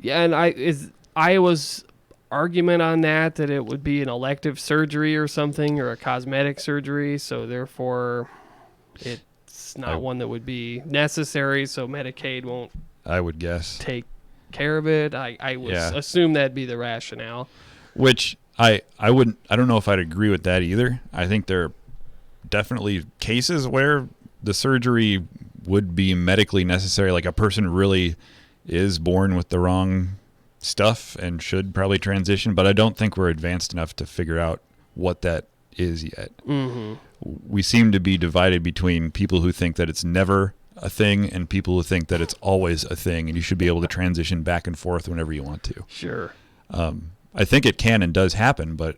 is Iowa's argument on that it would be an elective surgery or something, or a cosmetic surgery, so therefore it's not one that would be necessary, so Medicaid won't, I would guess, take care of it. I would assume that'd be the rationale. Which I don't know if I'd agree with that either. I think there are definitely cases where the surgery would be medically necessary, like a person really is born with the wrong stuff and should probably transition, but I don't think we're advanced enough to figure out what that is yet. Mm-hmm. We seem to be divided between people who think that it's never a thing and people who think that it's always a thing, and you should be able to transition back and forth whenever you want to. Sure. I think it can and does happen, but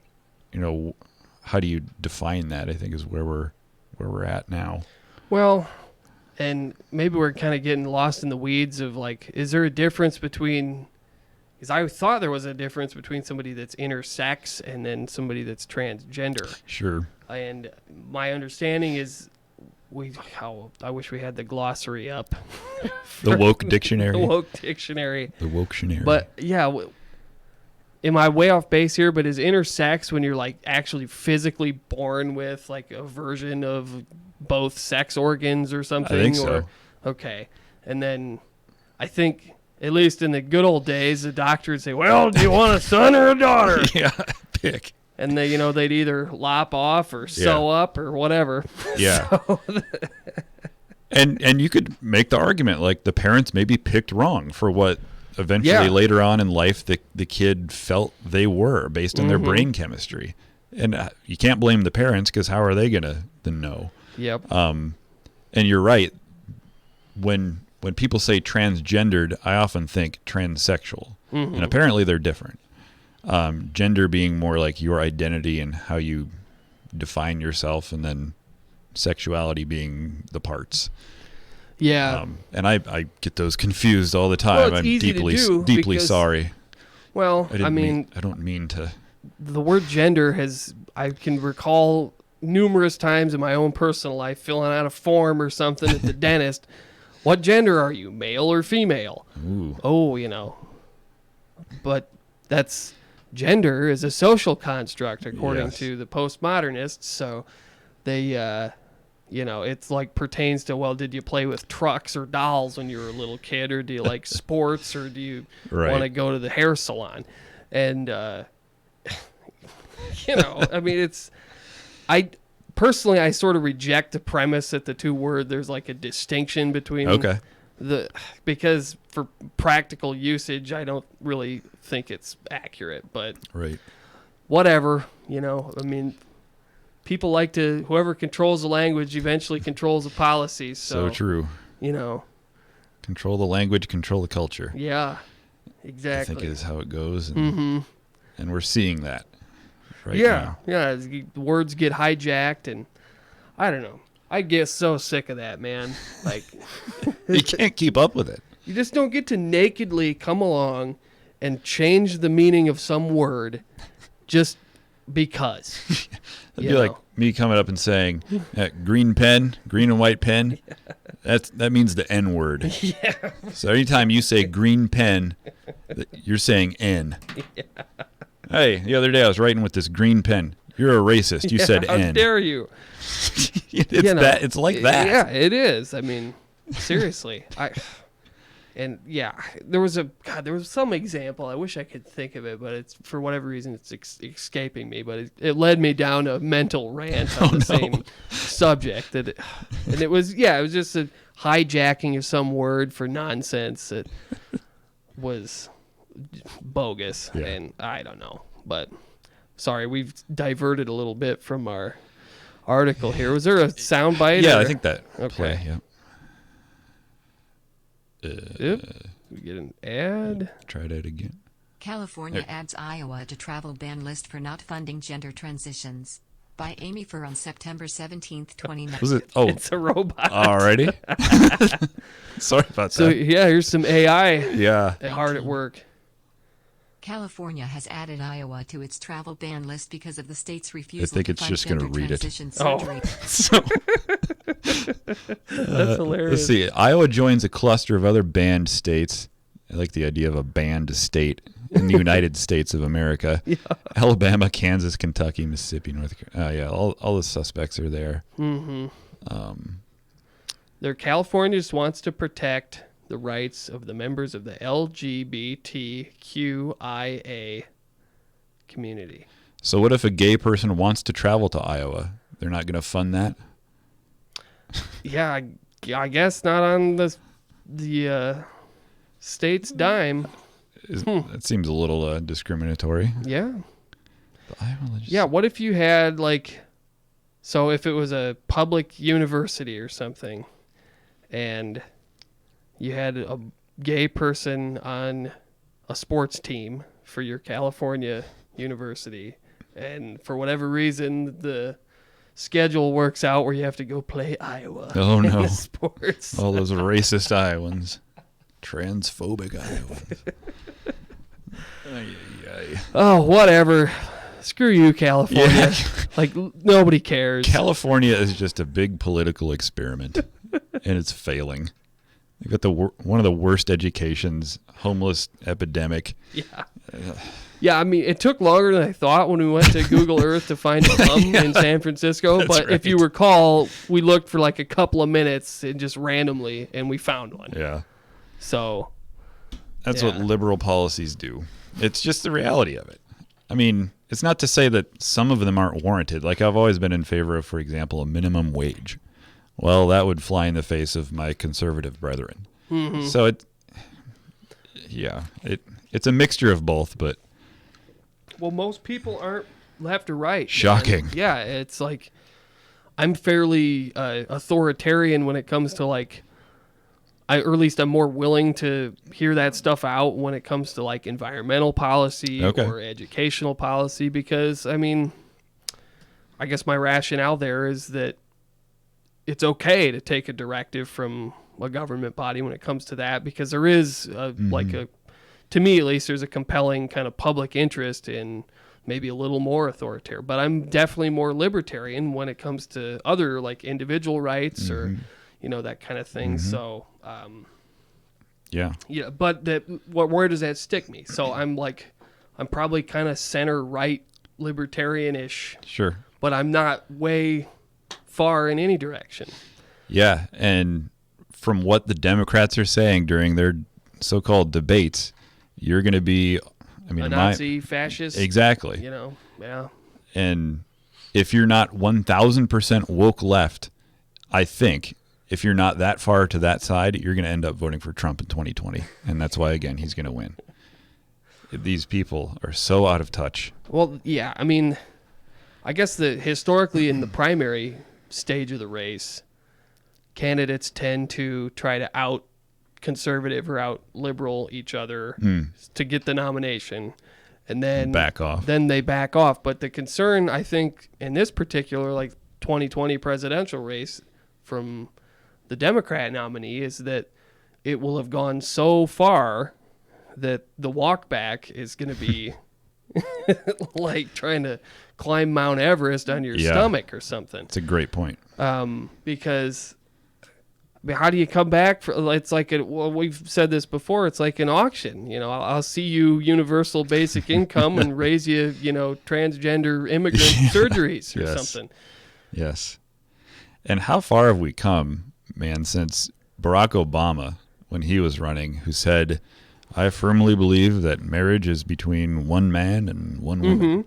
how do you define that? I think is where we're at now. Well, and maybe we're kind of getting lost in the weeds of like, is there a difference between? Because I thought there was a difference between somebody that's intersex and then somebody that's transgender. Sure. And my understanding is, I wish we had the glossary up. The woke dictionary. The woke dictionary. The woke-tionary. But yeah, am I way off base here? But is intersex when you're like actually physically born with like a version of both sex organs or something? I think so. Okay. And then I think, at least in the good old days, the doctor would say, well, do you want a son or a daughter? Yeah, pick. And they, they'd either lop off or sew up or whatever. Yeah. And you could make the argument like the parents maybe picked wrong for what eventually later on in life the kid felt they were based on their brain chemistry. And you can't blame the parents because how are they going to know? Yep. And you're right. When people say transgendered, I often think transsexual. Mm-hmm. And apparently they're different. Gender being more like your identity and how you define yourself, and then sexuality being the parts. Yeah. And I get those confused all the time. Well, it's I'm easy deeply to do deeply because, sorry. Well, I don't mean to. The word gender I can recall numerous times in my own personal life filling out a form or something at the dentist. What gender are you, male or female? Ooh. Oh, But gender is a social construct according to the postmodernists. So they, it's like pertains to, well, did you play with trucks or dolls when you were a little kid, or do you like sports, or do you want to go to the hair salon? And, I personally, I sort of reject the premise that there's like a distinction between because for practical usage, I don't really think it's accurate, but whatever, people like to, whoever controls the language eventually controls the policies. So true. Control the language, control the culture. Yeah, exactly. I think is how it goes. And we're seeing that now. Yeah. Words get hijacked, and I don't know. I get so sick of that, man. Like, you can't keep up with it. You just don't get to nakedly come along and change the meaning of some word just because. It'd be like me coming up and saying, green pen, green and white pen. That means the N word. Yeah. So anytime you say green pen, you're saying N. Yeah. Hey, the other day I was writing with this green pen. You're a racist. You said N. How dare you? It's like that. Yeah, it is. I mean, seriously. There was some example. I wish I could think of it, but it's for whatever reason it's escaping me. But it led me down a mental rant on the same subject. And it was just a hijacking of some word for nonsense that was bogus, and I don't know. But sorry, we've diverted a little bit from our article here. Was there a sound bite? Yeah, I think that. Okay. Yep. We get an ad. Try that again. California adds Iowa to travel ban list for not funding gender transitions. By Amy Furr on September 17th, 2019. Was it? Oh, it's a robot. Already? Sorry about that. So here's some AI. Yeah. Hard at work. California has added Iowa to its travel ban list because of the state's refusal I think it's to fund just going to gender read it. transition surgery. That's hilarious. Let's see. Iowa joins a cluster of other banned states. I like the idea of a banned state in the United States of America. Yeah. Alabama, Kansas, Kentucky, Mississippi, North Carolina. All the suspects are there. Mm-hmm. California just wants to protect the rights of the members of the LGBTQIA community. So what if a gay person wants to travel to Iowa? They're not going to fund that? Yeah, I guess not on the state's dime. That seems a little discriminatory. Yeah. The Iowa Yeah, what if you had, like, so if it was a public university or something, and you had a gay person on a sports team for your California university, and for whatever reason, the schedule works out where you have to go play Iowa. Oh, in no. the sports. All those racist Iowans. Transphobic Iowans. Ay, ay, ay. Oh, whatever. Screw you, California. Yeah. Like, nobody cares. California is just a big political experiment, and it's failing. They've got one of the worst educations, homeless epidemic. Yeah. Yeah, I mean, it took longer than I thought when we went to Google Earth to find a bum in San Francisco. But if you recall, we looked for like a couple of minutes and just randomly, and we found one. Yeah. So. That's what liberal policies do. It's just the reality of it. I mean, it's not to say that some of them aren't warranted. Like, I've always been in favor of, for example, a minimum wage. Well, that would fly in the face of my conservative brethren. Mm-hmm. So it's a mixture of both, but Well, most people aren't left or right. Shocking. Man. Yeah, it's like I'm fairly authoritarian when it comes to like, or at least I'm more willing to hear that stuff out when it comes to like environmental policy or educational policy, because I mean, I guess my rationale there is that it's okay to take a directive from a government body when it comes to that, because there is like to me at least, there's a compelling kind of public interest in maybe a little more authoritarian. But I'm definitely more libertarian when it comes to other like individual rights or, you know, that kind of thing. So, yeah. But where does that stick me? So I'm probably kind of center right libertarian-ish. Sure. But I'm not way far in any direction. Yeah, and from what the Democrats are saying during their so-called debates, you're going to be, I mean, a Nazi, fascist. Exactly. You know, yeah. And if you're not 1,000% woke left, I think if you're not that far to that side, you're going to end up voting for Trump in 2020. And that's why, again, he's going to win. These people are so out of touch. Well, yeah, I mean, I guess historically in the primary stage of the race, candidates tend to try to out conservative or out liberal each other to get the nomination, and then back off. Then they back off. But the concern, I think, in this particular like 2020 presidential race from the Democrat nominee is that it will have gone so far that the walk back is going to be like trying to climb Mount Everest on your stomach or something. It's a great point. Because I mean, how do you come back? It's like we've said this before. It's like an auction. You know, I'll see you universal basic income and raise you, you know, transgender immigrant surgeries or something. Yes. And how far have we come, man, since Barack Obama, when he was running, who said, "I firmly believe that marriage is between one man and one woman."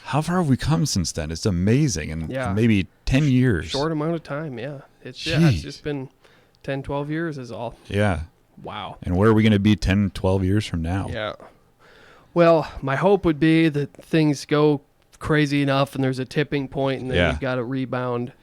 How far have we come since then? It's amazing. And maybe 10 years. Short amount of time, yeah. It's just been 10, 12 years is all. Yeah. Wow. And where are we going to be 10, 12 years from now? Yeah. Well, my hope would be that things go crazy enough and there's a tipping point and then you've got to rebound.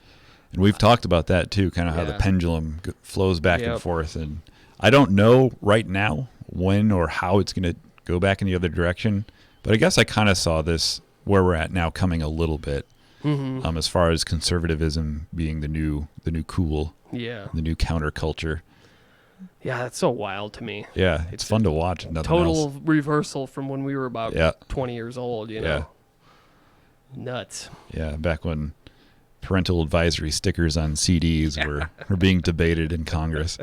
And we've talked about that too, kind of how the pendulum flows back and forth. And I don't know right now when or how it's going to go back in the other direction, but I guess I kind of saw this where we're at now coming a little bit, as far as conservatism being the new cool, the new counterculture. Yeah, that's so wild to me. Yeah, it's fun to watch. Total reversal from when we were about 20 years old, you know. Nuts. Yeah, back when parental advisory stickers on CDs were being debated in Congress.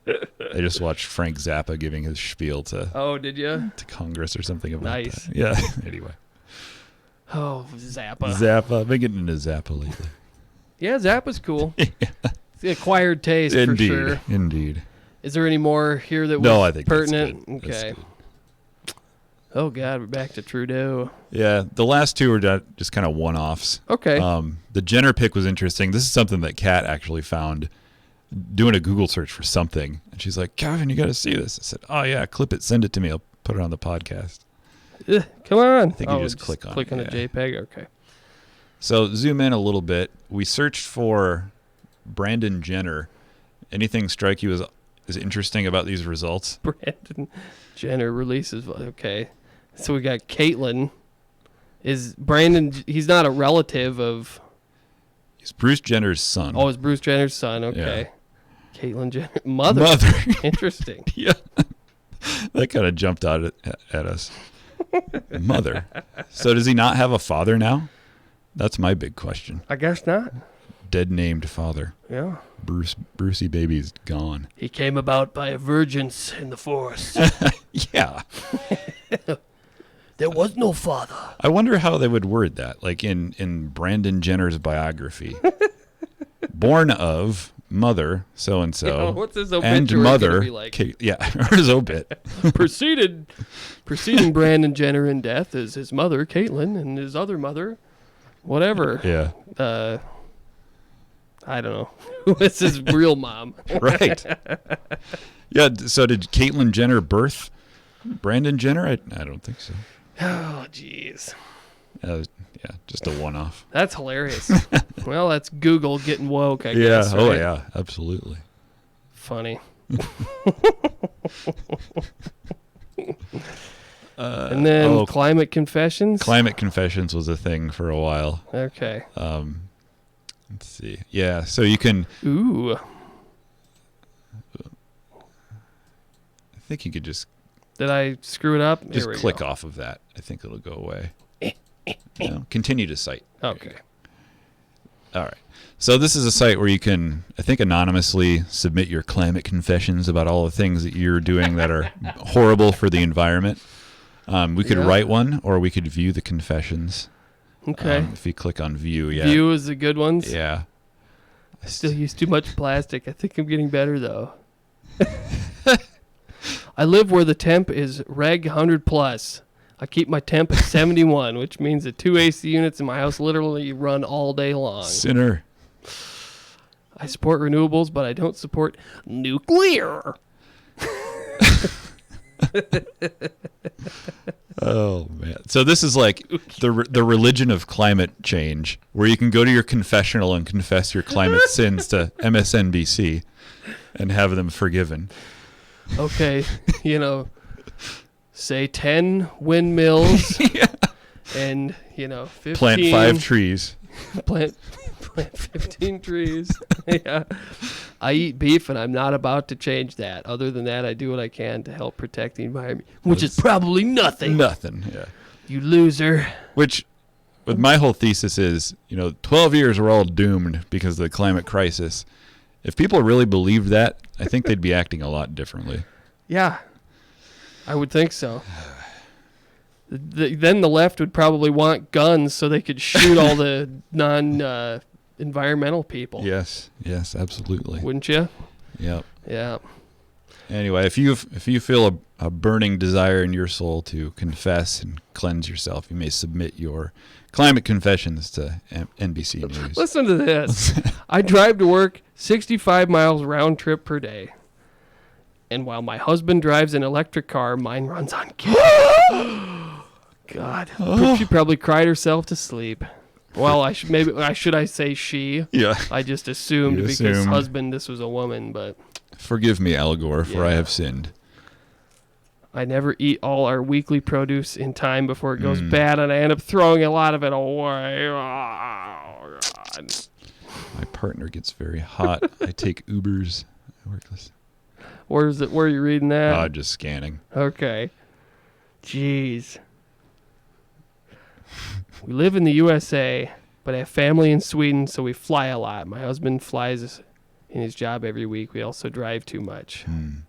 I just watched Frank Zappa giving his spiel to did you? To Congress or something about nice. that. Yeah, anyway. Oh, Zappa. I've been getting into Zappa lately. Yeah, Zappa's cool. It's the acquired taste for sure. Indeed. Is there any more here that was I think pertinent? That's good. Okay. Oh, God, we're back to Trudeau. Yeah, the last two were just kind of one-offs. Okay. The Jenner pick was interesting. This is something that Kat actually found doing a Google search for something, and she's like, "Kevin, you got to see this." I said, "Oh yeah, clip it, send it to me. I'll put it on the podcast." Come on. I think you just click on Click it, on yeah. the JPEG. Okay. So zoom in a little bit. We searched for Brandon Jenner. Anything strike you as interesting about these results? Brandon Jenner releases. Okay. So we got Caitlyn. Is Brandon, he's not a relative of. He's Bruce Jenner's son. Oh, it's Bruce Jenner's son. Okay. Caitlyn Jenner. Mother. Interesting. Yeah. That kind of jumped out at us. Mother. So does he not have a father now? That's my big question. I guess not. Dead named father. Yeah. Brucey baby's gone. He came about by a virgins in the forest. Yeah. There was no father. I wonder how they would word that, like in Brandon Jenner's biography. Born of mother so and so, what's his and obituary mother. gonna be like? Or his obit. Preceding Brandon Jenner in death is his mother Caitlyn, and his other mother, whatever. Yeah. I don't know. Who is his real mom? Right. Yeah. So did Caitlyn Jenner birth Brandon Jenner? I don't think so. Oh, jeez. Yeah, just a one-off. That's hilarious. Well, that's Google getting woke, I Yeah. guess. Oh, right? yeah. Absolutely. Funny. And then Climate Confessions. Climate Confessions was a thing for a while. Okay. Let's see. Yeah. So you can. Ooh. I think you could just Did I screw it up? Just Here we click go. off of that. I think it'll go away. Continue to cite. Okay. All right. So this is a site where you can, I think, anonymously submit your climate confessions about all the things that you're doing that are horrible for the environment. We could write one, or we could view the confessions. Okay. If you click on view, yeah. View is the good ones. Yeah. I still use too much plastic. I think I'm getting better though. I live where the temp is reg 100 plus. I keep my temp at 71, which means the 2 AC units in my house literally run all day long. Sinner. I support renewables, but I don't support nuclear. Oh man! So this is like the religion of climate change, where you can go to your confessional and confess your climate sins to MSNBC, and have them forgiven. Okay, say 10 windmills, and 15. Plant 5 trees. Plant 15 trees. Yeah. I eat beef, and I'm not about to change that. Other than that, I do what I can to help protect the environment, which is probably nothing. Nothing, yeah. You loser. Which, with my whole thesis is, 12 years we're all doomed because of the climate crisis. If people really believed that, I think they'd be acting a lot differently. Yeah, I would think so. Then the left would probably want guns so they could shoot all the non-environmental people. Yes, absolutely. Wouldn't you? Yep. Yeah. Anyway, if you feel a burning desire in your soul to confess and cleanse yourself, you may submit your climate confessions to NBC News. Listen to this. I drive to work 65 miles round trip per day. And while my husband drives an electric car, mine runs on gas. God. She probably cried herself to sleep. Well, should I say she? Yeah. I just assumed because husband, this was a woman, but. Forgive me, Al Gore, for I have sinned. I never eat all our weekly produce in time before it goes bad, and I end up throwing a lot of it away. Oh, God. My partner gets very hot. I take Ubers. I work this. Where are you reading that? Just scanning. Okay. Jeez. We live in the USA, but I have family in Sweden, so we fly a lot. My husband flies in his job every week. We also drive too much. Man.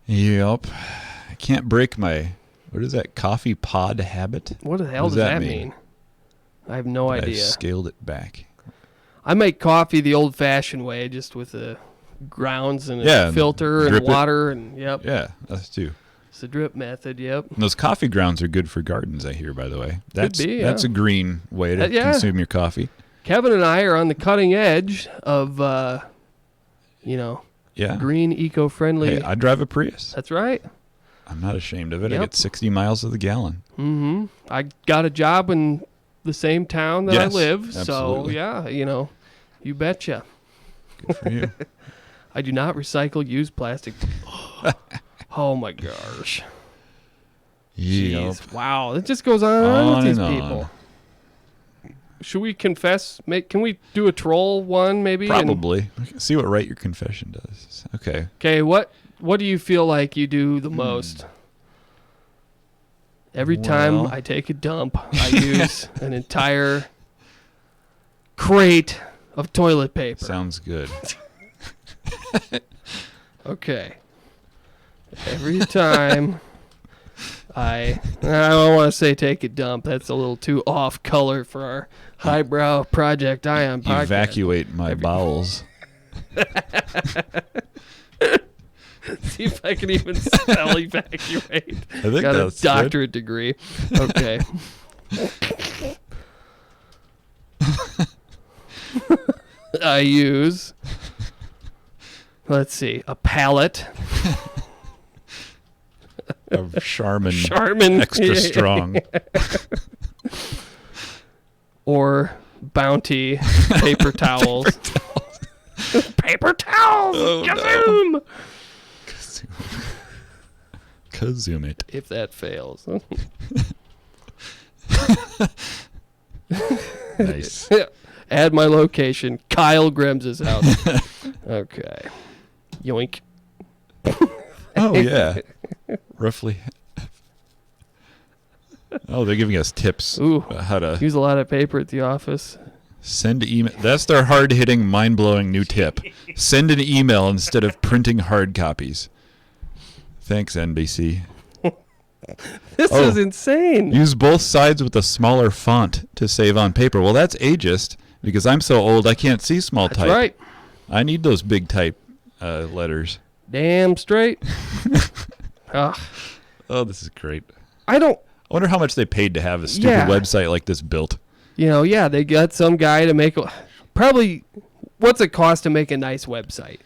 Yep. I can't break my, what is that, coffee pod habit? What the hell does that mean? I have no idea. I've scaled it back. I make coffee the old-fashioned way, just with the grounds and a filter and water. Yep. Yeah, us too. It's the drip method, yep. And those coffee grounds are good for gardens, I hear, by the way. That's a green way to consume your coffee. Kevin and I are on the cutting edge of, Yeah. green, eco-friendly. Hey, I drive a Prius. That's right. I'm not ashamed of it. I Yep. get 60 miles to the gallon. Mm-hmm. I got a job in the same town that I Yes, live. absolutely. So, yeah, you betcha. Good for you. I do not recycle used plastic. Oh, my gosh. Yep. Jeez. Wow. It just goes on with these and people. on. Should we confess? Can we do a troll one maybe? Probably. See what Write Your Confession does. Okay. Okay, what do you feel like you do the most? Every time Well. I take a dump, I use an entire crate of toilet paper. Sounds good. Okay. Every time I don't want to say take a dump. That's a little too off color for our highbrow Project Ion podcast. Evacuate my bowels. See if I can even spell evacuate. I think Got that's a doctorate degree. Okay. I use, let's see, a pallet. Of Charmin. Yeah. Extra strong. Or Bounty paper towels. Paper towels! Oh, Kazoom! Kazoom it. If that fails. Nice. Add my location. Kyle Grims' house. Okay. Yoink. Oh, yeah. Roughly. Oh, they're giving us tips. Ooh. about how to Use a lot of paper at the office. send email. That's their hard-hitting, mind-blowing new tip. Send an email instead of printing hard copies. Thanks, NBC. This is insane. Use both sides with a smaller font to save on paper. Well, that's ageist because I'm so old I can't see small That's type. right. I need those big type letters. Damn straight. Ugh. Oh, this is great. I wonder how much they paid to have a stupid Yeah. website like this built. They got some guy to make probably, what's it cost to make a nice website?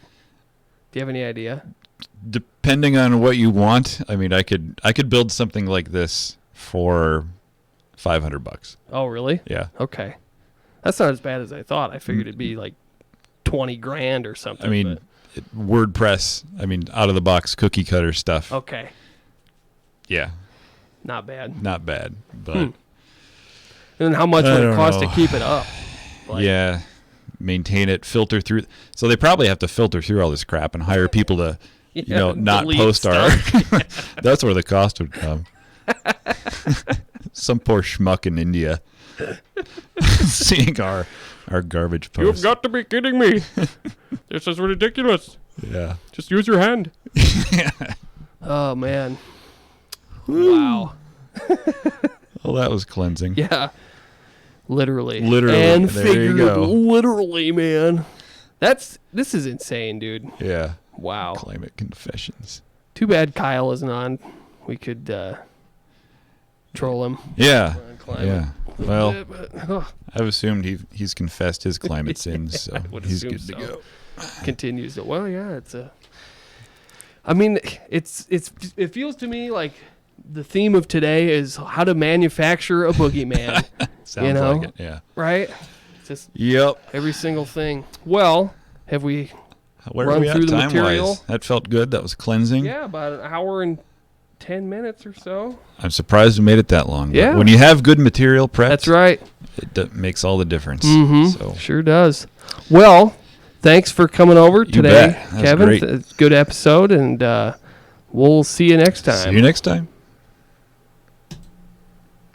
Do you have any idea? Depending on what you want, I mean, I could build something like this for $500. Oh, really? Yeah. Okay. That's not as bad as I thought. I figured it'd be like 20 grand or something. I mean, WordPress, out of the box cookie cutter stuff. Okay. Yeah. Not bad. Not bad, but And how much I would it don't cost know. to keep it up? yeah, maintain it, filter through. So they probably have to filter through all this crap and hire people to, not delete post our. stuff. That's where the cost would come. Some poor schmuck in India seeing our garbage posts. You've got to be kidding me. This is ridiculous. Yeah. Just use your hand. Oh, man. Wow. Well, that was cleansing. Yeah. Literally. Literally. And There you figuratively. go. Literally, man. This is insane, dude. Yeah. Wow. Climate confessions. Too bad Kyle isn't on. We could troll him. Yeah. on climate. Yeah. Well, Ugh. I've assumed he's confessed his climate sins, so would he's assume good to so. go. Continues to. Well, yeah, it's a. I mean, it feels to me like the theme of today is how to manufacture a boogeyman. Sounds like it. Yeah. Right. It's just Yep. every single thing. Well, have we Where run are we through at the time-wise? material? That felt good. That was cleansing. Yeah, about an hour and 10 minutes or so. I'm surprised we made it that long. but Yeah. when you have good material prepped, That's right. it makes all the difference. Mm-hmm. So Sure does. Well, thanks for coming over today, bet. That was Kevin. great. It's a good episode, and we'll see you next time. see you next time.